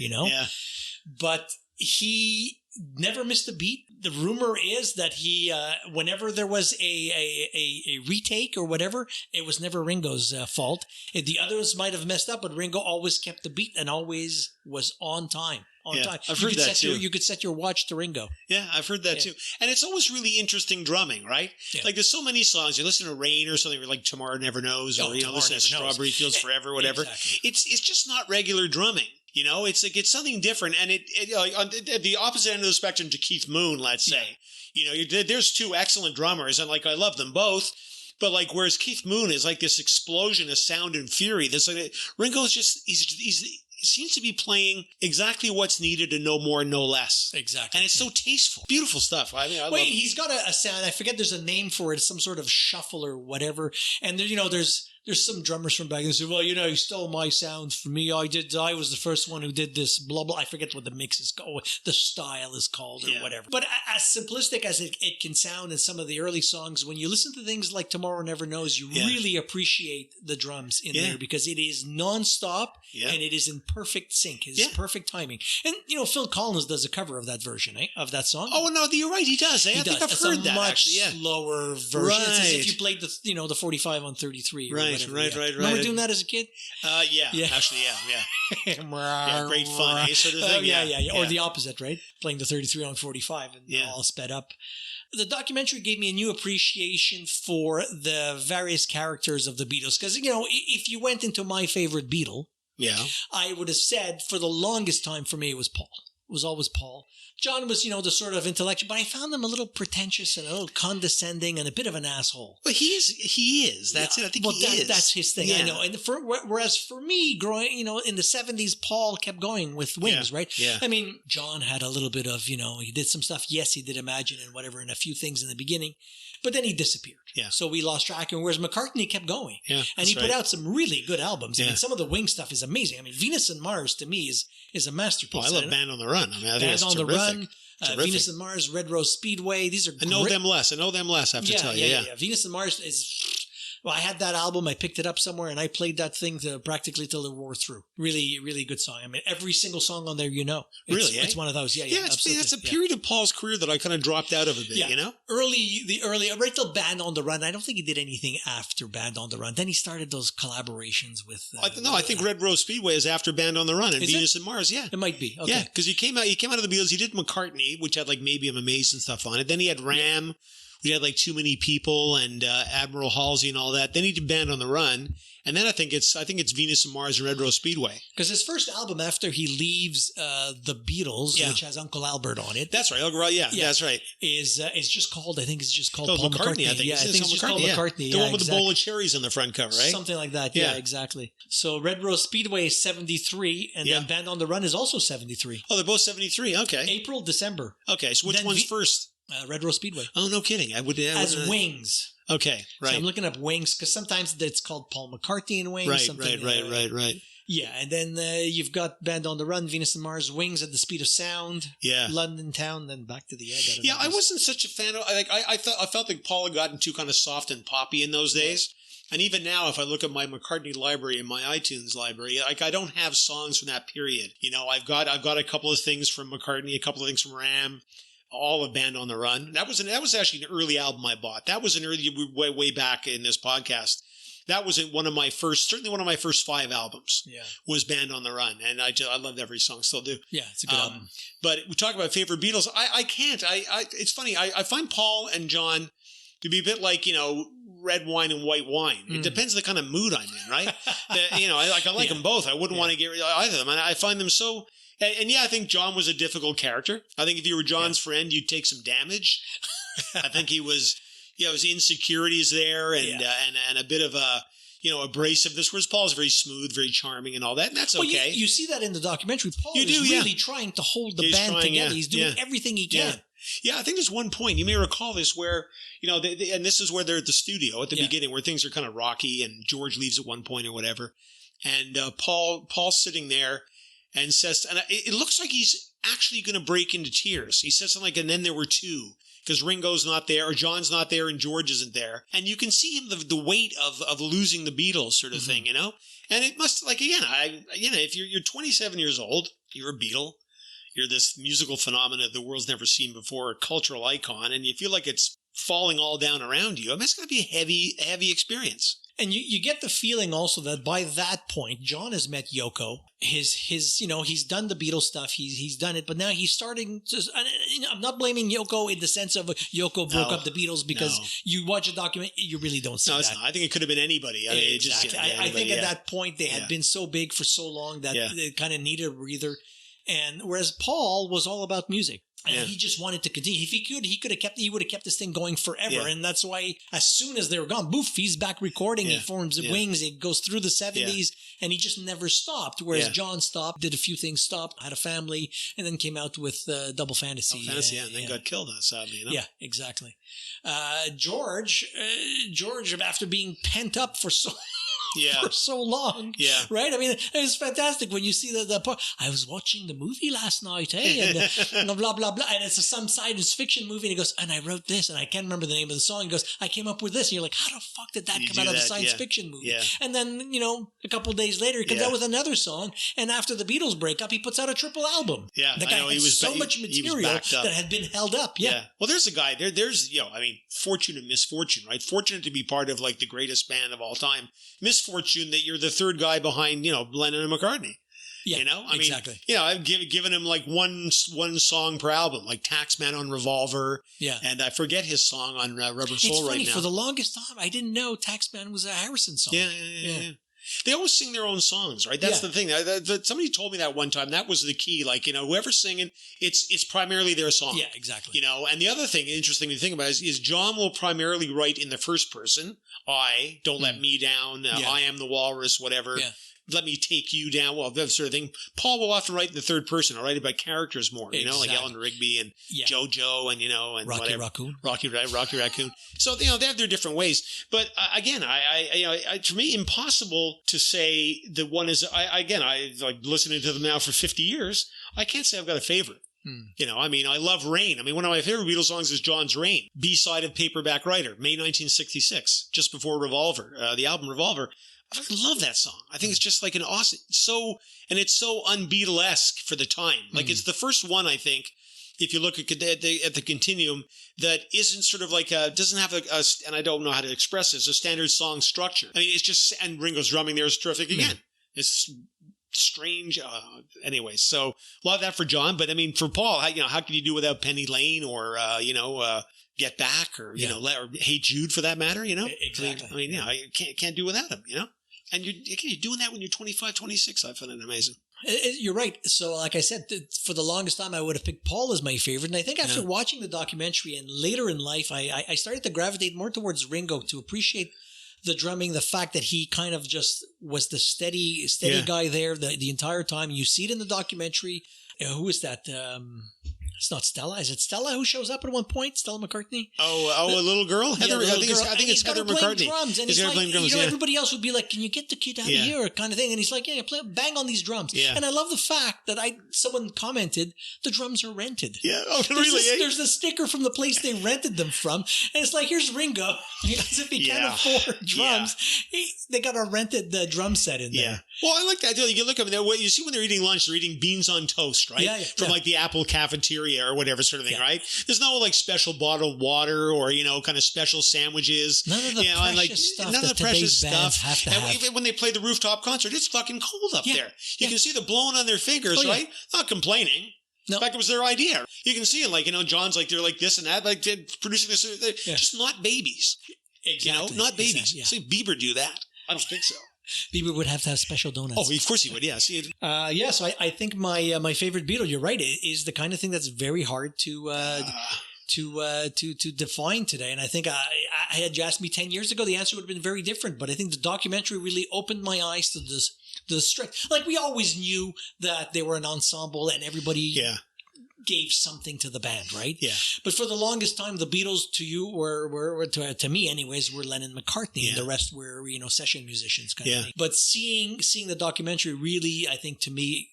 But he never missed a beat. The rumor is that he, whenever there was a retake or whatever, it was never Ringo's fault. The others might have messed up, but Ringo always kept the beat and always was on time. I've heard that too. You could set your watch to Ringo. Yeah, I've heard that too. And it's always really interesting drumming, right? Like there's so many songs. You listen to Rain or something like Tomorrow Never Knows, or listen to Strawberry Fields Forever, whatever. Exactly. It's just not regular drumming. It's something different, and on the opposite end of the spectrum to Keith Moon, let's say. There's two excellent drummers, and I love them both. But whereas Keith Moon is like this explosion of sound and fury, Ringo's just he seems to be playing exactly what's needed and no more and no less. Exactly. And it's so tasteful. Beautiful stuff. I love it. He's got a sound. I forget there's a name for it. It's some sort of shuffle or whatever. And there's some drummers from back then who say, "Well, you stole my sound from me. I was the first one who did this, blah, blah." I forget what the mix is called, the style is called or whatever. But as simplistic as it can sound in some of the early songs, when you listen to things like Tomorrow Never Knows, you really appreciate the drums in there because it is nonstop and it is in perfect sync. It is perfect timing. And, Phil Collins does a cover of that version, of that song. Oh, no, you're right. He does. I think I've heard that. It's a much slower version. Right. It's as if you played the 45 on 33 or Remember doing that as a kid? Actually, yeah. Great fun, eh, sort of thing. Yeah. Or the opposite, right? Playing the 33 on 45 and all sped up. The documentary gave me a new appreciation for the various characters of the Beatles. Because, if you went into my favorite Beatle, I would have said for the longest time for me it was Paul. It was always Paul. John was, the sort of intellectual, but I found him a little pretentious and a little condescending and a bit of an asshole. But he is. That's it. I think he is. That's his thing. I know. And whereas for me, growing, in the 70s, Paul kept going with Wings, right? Yeah. I mean, John had a little bit of, he did some stuff. Yes, he did Imagine and whatever, and a few things in the beginning. But then he disappeared. Yeah. So we lost track. And whereas McCartney kept going. Yeah. And he put out some really good albums. I mean, some of the Wing stuff is amazing. I mean, Venus and Mars to me is a masterpiece. Oh, I love Band on the Run. I mean, I think Band on the Run. Venus and Mars, Red Rose Speedway. These are I know them less. I have to tell you. Yeah. Venus and Mars is... Well, I had that album. I picked it up somewhere, and I played that thing practically till it wore through. Really, really good song. I mean, every single song on there, it's one of those. Yeah, that's a period of Paul's career that I kind of dropped out of a bit. Early, right till Band on the Run. I don't think he did anything after Band on the Run. Then he started those collaborations with. I think Red Rose Speedway is after Band on the Run and Venus and Mars. Yeah, it might be. Okay. Yeah, because he came out of the Beatles. He did McCartney, which had like maybe a Maze and stuff on it. Then he had Ram. Yeah. We had like Too Many People and Admiral Halsey and all that. Then he did Band on the Run, and then I think it's Venus and Mars and Red Rose Speedway. Because his first album after he leaves the Beatles, which has Uncle Albert on it. That's right. That's right. Is just called. I think it's just called Paul McCartney. I think. Yeah, I think it's just called McCartney. The one with the bowl of cherries on the front cover, right? Something like that. Yeah, exactly. So Red Rose Speedway is 73, and then Band on the Run is also 73. Oh, they're both 73. Okay. April, December. Okay, so which one's first? Red Rose Speedway. Oh, no kidding. As Wings. Okay, right. So I'm looking up Wings because sometimes it's called Paul McCartney and Wings. Right. Yeah, and then you've got Band on the Run, Venus and Mars, Wings at the Speed of Sound. Yeah. London Town, then Back to the Egg. I wasn't such a fan of. I felt like Paul had gotten too kind of soft and poppy in those days. And even now, if I look at my McCartney library and my iTunes library, I don't have songs from that period. I've got a couple of things from McCartney, a couple of things from Ram. All of Band on the Run. That was actually an early album I bought. That was an early way back in this podcast. That was certainly one of my first 5 albums. Yeah, was Band on the Run, and I loved every song. Still do. Yeah, it's a good album. But we talk about favorite Beatles. I can't. It's funny. I find Paul and John to be a bit like red wine and white wine. It depends on the kind of mood I'm in, right? I like them both. I wouldn't want to get rid of either of them, and I find them so. And I think John was a difficult character. I think if you were John's friend, you'd take some damage. I think he was, his insecurities there and a bit of abrasiveness. Whereas Paul's very smooth, very charming and all that. And that's okay. Well, you see that in the documentary. Paul is really trying to hold the band together. He's doing everything he can. Yeah, I think there's one point, you may recall this, where, and this is where they're at the studio at the beginning, where things are kind of rocky and George leaves at one point or whatever. And Paul's sitting there. And says, and it looks like he's actually going to break into tears. He says something like, and then there were 2, because Ringo's not there, or John's not there, and George isn't there. And you can see him, the weight of losing the Beatles sort of thing, And it must, if you're 27 years old, you're a Beatle, you're this musical phenomenon the world's never seen before, a cultural icon, and you feel like it's falling all down around you. I mean, it's going to be a heavy experience. And you get the feeling also that by that point, John has met Yoko. He's done the Beatles stuff. He's done it, but now he's starting to. I'm not blaming Yoko in the sense of Yoko broke up the Beatles because you watch a document, you really don't see that. It's not. I think it could have been anybody. Exactly. I think at that point they had been so big for so long that they kind of needed a breather. And whereas Paul was all about music. And he just wanted to continue. If he could, he would have kept this thing going forever. Yeah. And that's why as soon as they were gone, boof, he's back recording. He forms the Wings. It goes through the 70s and he just never stopped. Whereas John stopped, did a few things, stopped, had a family, and then came out with Double Fantasy. And then got killed, sadly. Yeah, exactly. George, after being pent up for so for so long. Yeah. Right? I mean, it was fantastic when you see the part. I was watching the movie last night, and blah, blah, blah. And it's some science fiction movie. And he goes, and I wrote this, and I can't remember the name of the song. He goes, I came up with this. And you're like, how the fuck did that come out of a science fiction movie? Yeah. And then, a couple of days later, he comes out with another song. And after the Beatles breakup, he puts out a triple album. Yeah. The guy had so much material that had been held up. Yeah. Well, there's a guy, there's fortune and misfortune, right? Fortunate to be part of like the greatest band of all time. Misfortune that you're the third guy behind, Lennon and McCartney. Yeah, exactly. I've given him like one song per album, like Taxman on Revolver. Yeah. And I forget his song on Rubber Soul right now. For the longest time, I didn't know Taxman was a Harrison song. Yeah. They always sing their own songs, right? That's the thing. Somebody told me that one time. That was the key. Like, whoever's singing, it's primarily their song. Yeah, exactly. And the other thing, interesting to think about is John will primarily write in the first person. I, don't let me down. I am the walrus, whatever. Yeah. Let me take you down. Well, that sort of thing. Paul will often write in the third person. I'll write about characters more, like Ellen Rigby and JoJo and, and Rocky whatever. Raccoon. Rocky Raccoon. So, they have their different ways. But again, for me, impossible to say that one is, I like listening to them now for 50 years. I can't say I've got a favorite. I love Rain. One of my favorite Beatles songs is John's Rain, B-side of Paperback Writer, May 1966, just before Revolver, the album Revolver. I fucking love that song. I think it's just like an awesome, it's so un-Beatlesque for the time. Like it's the first one, I think, if you look at the continuum, that isn't sort of like doesn't have and I don't know how to express this, a standard song structure. It's just, and Ringo's drumming there is terrific again. It's strange. Anyway, so love that for John. But for Paul, how can you do without Penny Lane or, Get Back or, or Hey Jude for that matter, Exactly. I can't do without him, And you're doing that when you're 25, 26. I find it amazing. You're right. So like I said, for the longest time, I would have picked Paul as my favorite. And I think after watching the documentary and later in life, I started to gravitate more towards Ringo to appreciate the drumming, the fact that he kind of just was the steady guy there the entire time. You see it in the documentary. Who is that? It's not Stella. Is it Stella who shows up at one point? Stella McCartney? A little girl? Heather, I think it's Heather McCartney. Drums, and he's like, everybody else would be like, can you get the kid out of here? Kind of thing. And he's like, bang on these drums. Yeah. And I love the fact that someone commented, the drums are rented. Yeah. Oh, really? There's a sticker from the place they rented them from. And it's like, here's Ringo. As if he can't afford drums. They got a rented drum set in there. Yeah. Well, I like that. You look at them, you see when they're eating lunch, they're eating beans on toast, right? Yeah. From like the Apple cafeteria or whatever sort of thing, right? There's no like special bottled water or, kind of special sandwiches. None of the precious stuff. None of the precious stuff. Have to have. And when they play the rooftop concert, it's fucking cold up there. You can see the blowing on their fingers, right? Not complaining. No. In fact, it was their idea. You can see it, like, John's like, they're like this and that, like producing this. They're just not babies. Exactly. Not babies. See Bieber do that. I don't think so. Bieber would have to have special donuts. Oh, of course he would. Yeah. See it. So I think my favorite Beatle, you're right, is the kind of thing that's very hard to define today. And I think I had you asked me 10 years ago, the answer would have been very different. But I think the documentary really opened my eyes to the strength. Like, we always knew that they were an ensemble and everybody gave something to the band, right? Yeah. But for the longest time, the Beatles to you were to me anyways, were Lennon, McCartney, and the rest were, session musicians kind of thing. But seeing the documentary really, I think, to me,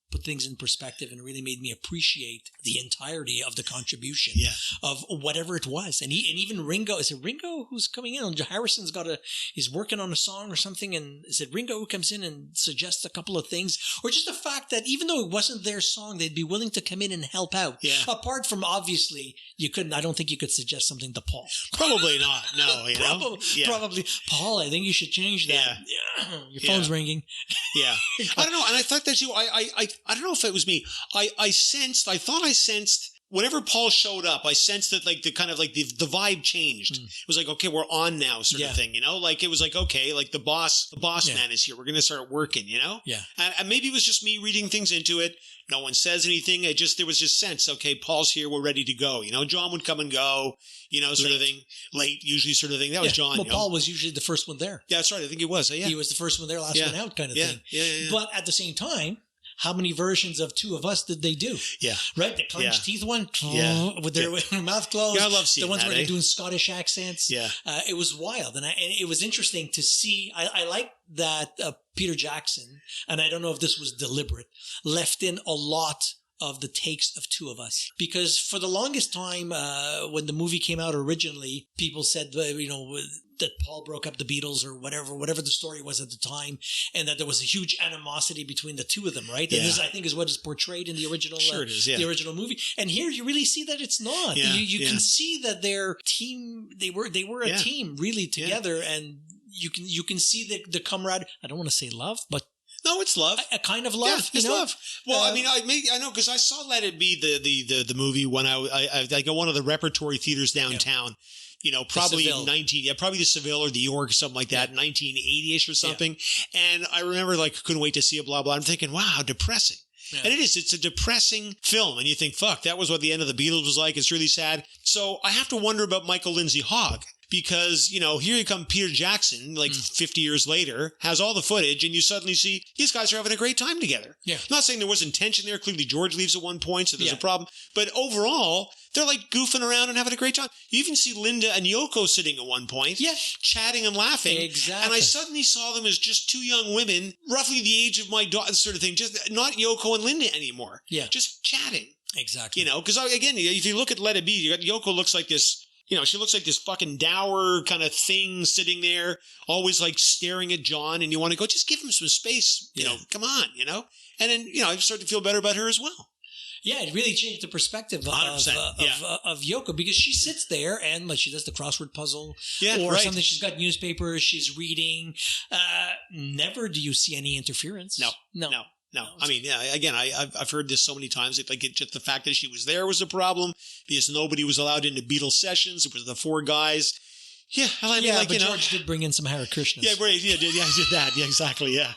put things in perspective and really made me appreciate the entirety of the contribution of whatever it was. And even Ringo, is it Ringo who's coming in? Harrison's he's working on a song or something. And is it Ringo who comes in and suggests a couple of things? Or just the fact that even though it wasn't their song, they'd be willing to come in and help out. Yeah. Apart from, obviously, I don't think you could suggest something to Paul. Probably not. No, Probably. Paul, I think you should change that. Yeah. Your phone's ringing. Yeah. I don't know. And I thought that too. I don't know if it was me. I thought I sensed whenever Paul showed up, I sensed that like the kind of like the vibe changed. It was like, okay, we're on now sort of thing, like it was like, okay, like the boss man is here. We're going to start working, Yeah. And maybe it was just me reading things into it. No one says anything. There was just sense, okay, Paul's here. We're ready to go. John would come and go, sort of thing. Late, usually sort of thing. That was John. Well, Paul was usually the first one there. Yeah, that's right. I think he was. Yeah. He was the first one there, last one out kind of thing. Yeah. But at the same time, how many versions of Two of Us did they do? Yeah. Right? The clenched teeth one? Yeah. With their mouth closed. Yeah, I love seeing the ones that, where they're doing Scottish accents. Yeah. It was wild. And it was interesting to see. I like that Peter Jackson, and I don't know if this was deliberate, left in a lot of the takes of Two of Us. Because for the longest time, when the movie came out originally, people said, that Paul broke up the Beatles or whatever the story was at the time, and that there was a huge animosity between the two of them, right? And this, I think, is what is portrayed in the original, the original movie. And here you really see that it's not. Yeah, you can see that their team, they were a team really together, and you can see the comrade. I don't want to say love, but no, it's love. A kind of love. Yeah, it's love. Well, I know because I saw Let It Be the movie when I got one of the repertory theaters downtown. Probably probably the Seville or the York or something like that, 1980-ish or something. Yeah. And I remember couldn't wait to see it, blah, blah. I'm thinking, wow, how depressing. Yeah. And it's a depressing film. And you think, fuck, that was what the end of the Beatles was like. It's really sad. So I have to wonder about Michael Lindsay Hogg. Because, here you come Peter Jackson, 50 years later, has all the footage, and you suddenly see these guys are having a great time together. Yeah. I'm not saying there wasn't tension there. Clearly, George leaves at one point, so there's a problem. But overall, they're goofing around and having a great time. You even see Linda and Yoko sitting at one point, chatting and laughing. Exactly. And I suddenly saw them as just two young women, roughly the age of my daughter, sort of thing, just not Yoko and Linda anymore. Yeah. Just chatting. Exactly. Because, again, if you look at Let It Be, you got Yoko looks like this. She looks like this fucking dour kind of thing sitting there, always staring at John, and you want to go, just give him some space, come on, And then, I start to feel better about her as well. Yeah, it really changed the perspective of Yoko, because she sits there and she does the crossword puzzle or something. She's got newspapers, she's reading. Never do you see any interference. No. I mean, again, I've heard this so many times. Just the fact that she was there was a problem because nobody was allowed into Beatles sessions. It was the four guys. Yeah. But George did bring in some Hare Krishnas. Yeah, right. Yeah, he did that. Yeah, exactly. Yeah.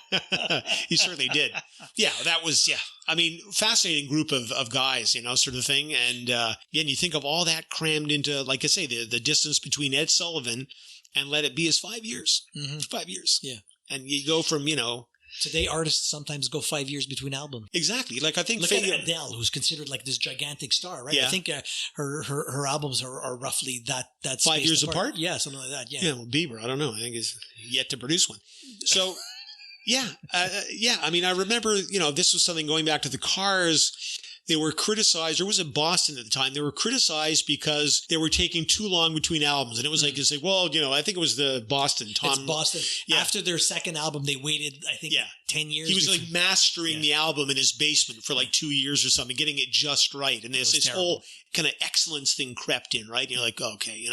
He certainly did. Yeah, that was, I mean, fascinating group of guys, sort of thing. And again, you think of all that crammed into, like I say, the distance between Ed Sullivan and Let It Be is 5 years. Mm-hmm. 5 years. Yeah. And you go from, today, artists sometimes go 5 years between albums. Exactly. I think look at Adele, who's considered this gigantic star, right? Yeah. I think her albums are roughly that 5 years apart. Yeah, something like that. Yeah. Yeah. Well, Bieber, I don't know. I think he's yet to produce one. So, I mean, I remember this was something going back to the Cars. They were criticized, or was it Boston at the time? They were criticized because they were taking too long between albums. And it was I think it was the Boston. It's Boston. Yeah. After their second album, they waited, I think, 10 years. He was mastering the album in his basement for 2 years or something, getting it just right. And this whole kind of excellence thing crept in, right? And you're like, okay,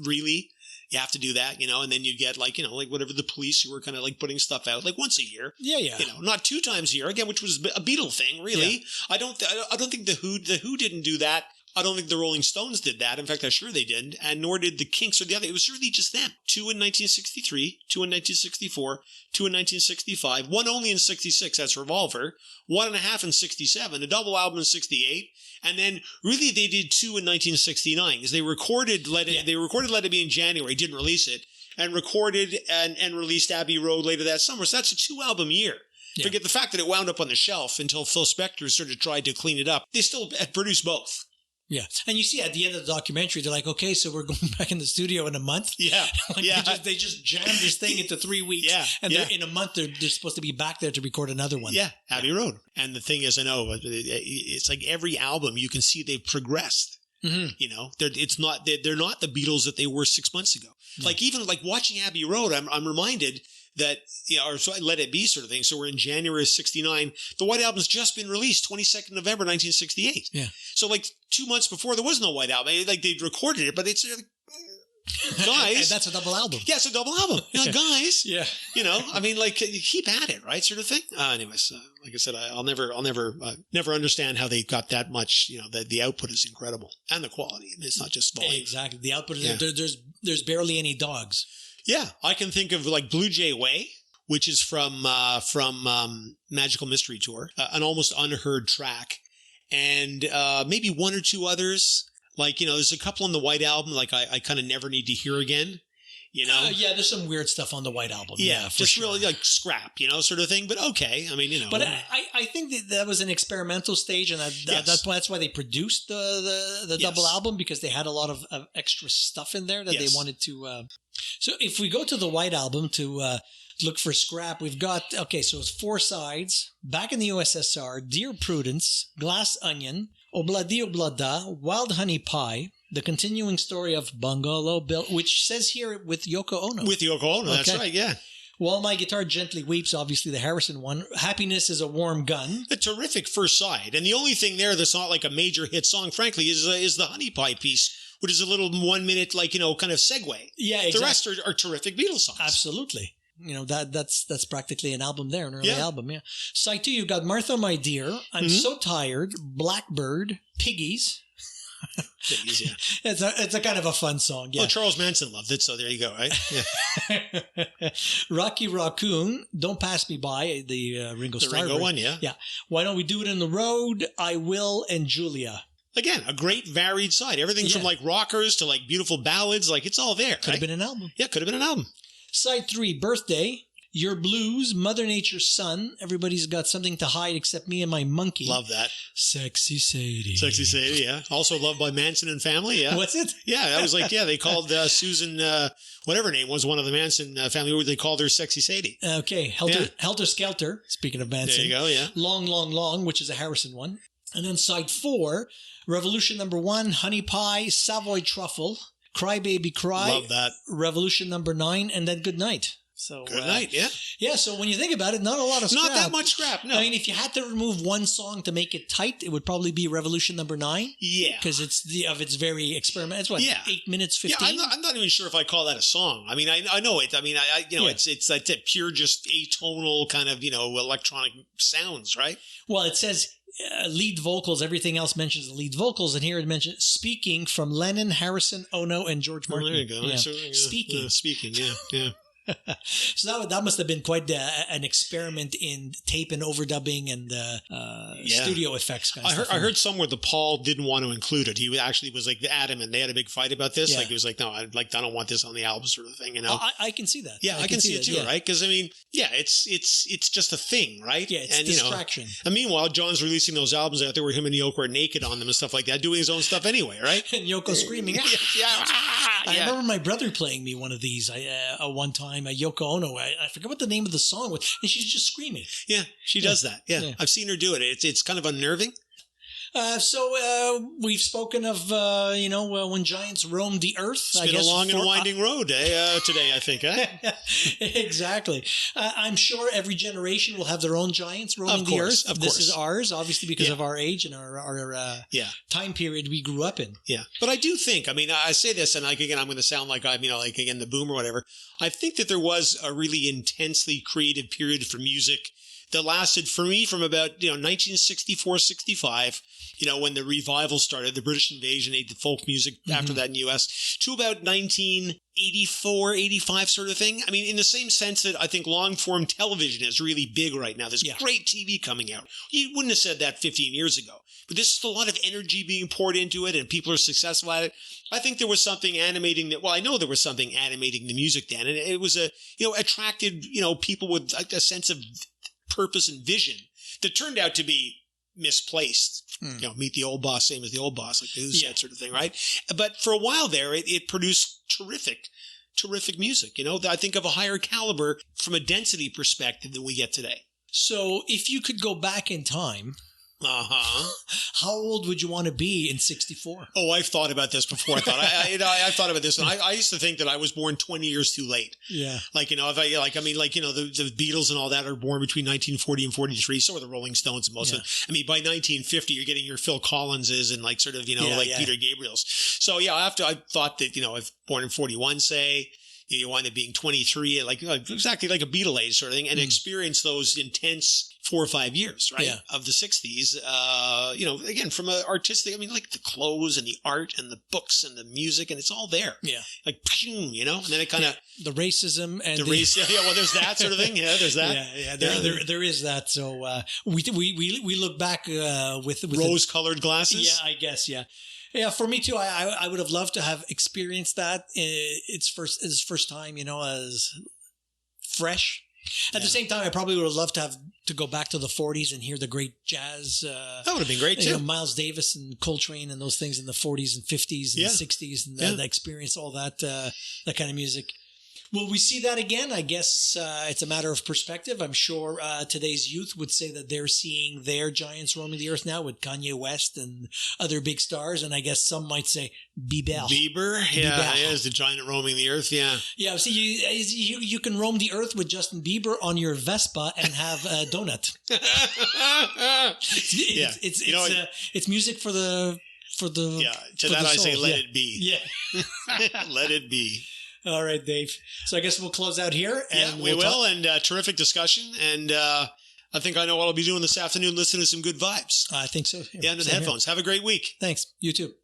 really? You have to do that, and then you get whatever the Police, who were kind of putting stuff out once a year. Yeah. Not 2 times a year, again, which was a Beatle thing, really. Yeah. I don't think the Who didn't do that. I don't think the Rolling Stones did that. In fact, I'm sure they didn't, and nor did the Kinks or the other. It was really just them. 2 in 1963, 2 in 1964, 2 in 1965, one only in 66, that's Revolver, 1.5 in 67, a double album in 68, and then really they did 2 in 1969, because they recorded Let It Be in January, didn't release it, and recorded and released Abbey Road later that summer. So that's a 2-album year. Yeah. Forget the fact that it wound up on the shelf until Phil Spector sort of tried to clean it up. They still produced both. Yeah. And you see at the end of the documentary, they're like, okay, so we're going back in the studio in a month. Yeah. They just jammed this thing into 3 weeks. Yeah. And in a month, they're supposed to be back there to record another one. Yeah. Abbey Road. And the thing is, I know, it's every album you can see they've progressed. Mm-hmm. They're not the Beatles that they were 6 months ago. No. Even watching Abbey Road, I'm reminded that, or so I Let It Be sort of thing. So we're in January of 69. The White Album's just been released, 22nd November, 1968. Yeah. So 2 months before, there was no White Album. They'd recorded it, but it's guys. And that's a double album. Yeah, it's a double album. Guys. Yeah. Keep at it, right? Sort of thing. Anyways, like I said, I'll never understand how they got that much, the output is incredible. And the quality. I mean, it's not just volume. Exactly. The output is, there's barely any dogs. Yeah, I can think of Blue Jay Way, which is from Magical Mystery Tour, an almost unheard track, and maybe 1 or 2 others. There's a couple on the White Album, I kind of Never Need to Hear Again, you know? Yeah, there's some weird stuff on the White Album. Yeah, for just sure. really like scrap, you know, sort of thing. But okay, I mean, you know. But I think that was an experimental stage, and that's why they produced the double album, because they had a lot of extra stuff in there that they wanted to. So if we go to the White Album to look for scrap, we've got, so it's 4 sides. Back in the USSR, Dear Prudence, Glass Onion, Obladi Oblada, Wild Honey Pie, the continuing story of Bungalow Bill, which says here with Yoko Ono. With Yoko Ono, that's right, yeah. While My Guitar Gently Weeps, obviously the Harrison one. Happiness is a Warm Gun. A terrific first side. And the only thing there that's not like a major hit song, frankly, is the Honey Pie piece, which is a little 1 minute, like, you know, kind of segue. Yeah, exactly. The rest are terrific Beatles songs. Absolutely. You know, that's practically an album there, an early album, yeah. Side 2, you've got Martha, My Dear, I'm So Tired, Blackbird, Piggies. Piggies, yeah. It's a kind of a fun song, yeah. Well, Charles Manson loved it, so there you go, right? Yeah. Rocky Raccoon, Don't Pass Me By, the Ringo Starr. The Ringo one, yeah. Yeah. Why Don't We Do It in the Road, I Will, and Julia. Again, a great varied side. Everything from like rockers to like beautiful ballads, like it's all there. Could have been an album. Yeah, could have been an album. Side 3, Birthday, Your Blues, Mother Nature's Son, Everybody's Got Something to Hide Except Me and My Monkey. Love that. Sexy Sadie. Sexy Sadie, yeah. Also loved by Manson and family, yeah. What's it? Yeah, that was like, they called Susan, whatever her name was, one of the Manson family, they called her Sexy Sadie. Okay, Helter Skelter, speaking of Manson. There you go, yeah. Long, Long, Long, which is a Harrison one. And then side 4, Revolution number 1, Honey Pie, Savoy Truffle, Cry Baby Cry. Love that. Revolution number 9, and then Good Night. So Good Night, yeah. Yeah, so when you think about it, not a lot of scrap. Not that much scrap, no. I mean, if you had to remove one song to make it tight, it would probably be Revolution number 9. Yeah. Because it's very experimental. It's what, 8 minutes, 15? Yeah, I'm not even sure if I call that a song. I mean, I know it. I mean, it's like that pure, just atonal kind of, electronic sounds, right? Well, it says lead vocals. Everything else mentions the lead vocals, and here it mentions speaking from Lennon, Harrison, Ono, and George Martin. There you go. Yeah. Speaking. Speaking, yeah. So that must have been quite an experiment in tape and overdubbing and studio effects kind of stuff. I heard somewhere the Paul didn't want to include it. He actually was like adamant. They had a big fight about this. Yeah. Like he was like, no, I don't want this on the album, sort of thing. You know, I can see that. Yeah, I can see it too, right? Because I mean, it's just a thing, right? Yeah, it's distraction. And meanwhile, John's releasing those albums out there where him and Yoko are naked on them and stuff like that, doing his own stuff anyway, right? And Yoko screaming. I remember my brother playing me one of these one time. Yoko Ono, I forget what the name of the song was, and she's just screaming. Yeah, she does that. Yeah, I've seen her do it. It's kind of unnerving. So we've spoken of when giants roamed the earth. It's been a long and winding road today, I think. Exactly. I'm sure every generation will have their own giants roaming the earth. This is ours, obviously, because of our age and our time period we grew up in. Yeah, but I do think. I mean, I say this, and again, I'm going to sound like the boom or whatever. I think that there was a really intensely creative period for music that lasted for me from about 1964, 65. When the revival started, the British invasion, the folk music after that in the U.S., to about 1984, 85 sort of thing. I mean, in the same sense that I think long-form television is really big right now. There's great TV coming out. You wouldn't have said that 15 years ago. But there's just a lot of energy being poured into it, and people are successful at it. I think there was something animating that. Well, I know there was something animating the music then, and it was attracted people with a sense of purpose and vision that turned out to be misplaced. Meet the old boss, same as the old boss, like the Who said sort of thing, right? But for a while there, it produced terrific music. I think of a higher caliber from a density perspective than we get today. So if you could go back in time, how old would you want to be in 64? Oh, I've thought about this before. I've thought about this, and I used to think that I was born 20 years too late. Yeah. The Beatles and all that are born between 1940 and 43. So are the Rolling Stones and most of them. I mean, by 1950, you're getting your Phil Collinses and Peter Gabriel's. So I thought that, I was born in 41, say. You wind up being 23, exactly like a Beatle age sort of thing, and experience those intense 4 or 5 years, right, of the 60s. Again, from an artistic, like the clothes and the art and the books and the music, and it's all there. Yeah. And then it kind of... The racism and... Well, there's that sort of thing. Yeah, there's that. There is that. So we look back with rose-colored glasses? Yeah, I guess, yeah. Yeah, for me too. I would have loved to have experienced that. It's first time, as fresh. At the same time, I probably would have loved to go back to the 40s and hear the great jazz. That would have been great too. Miles Davis and Coltrane and those things in the 40s and 50s and 60s and experience all that kind of music. Will we see that again? I guess it's a matter of perspective. I'm sure today's youth would say that they're seeing their giants roaming the earth now with Kanye West and other big stars. And I guess some might say Bieber. Yeah, is the giant roaming the earth, yeah. Yeah, see, you can roam the earth with Justin Bieber on your Vespa and have a donut. It's music for the Yeah, to that I say let it be. Yeah. Let it be. All right, Dave. So I guess we'll close out here. And we will. And terrific discussion. And I think I know what I'll be doing this afternoon, listening to some good vibes. I think so. Under the headphones. Have a great week. Thanks. You too.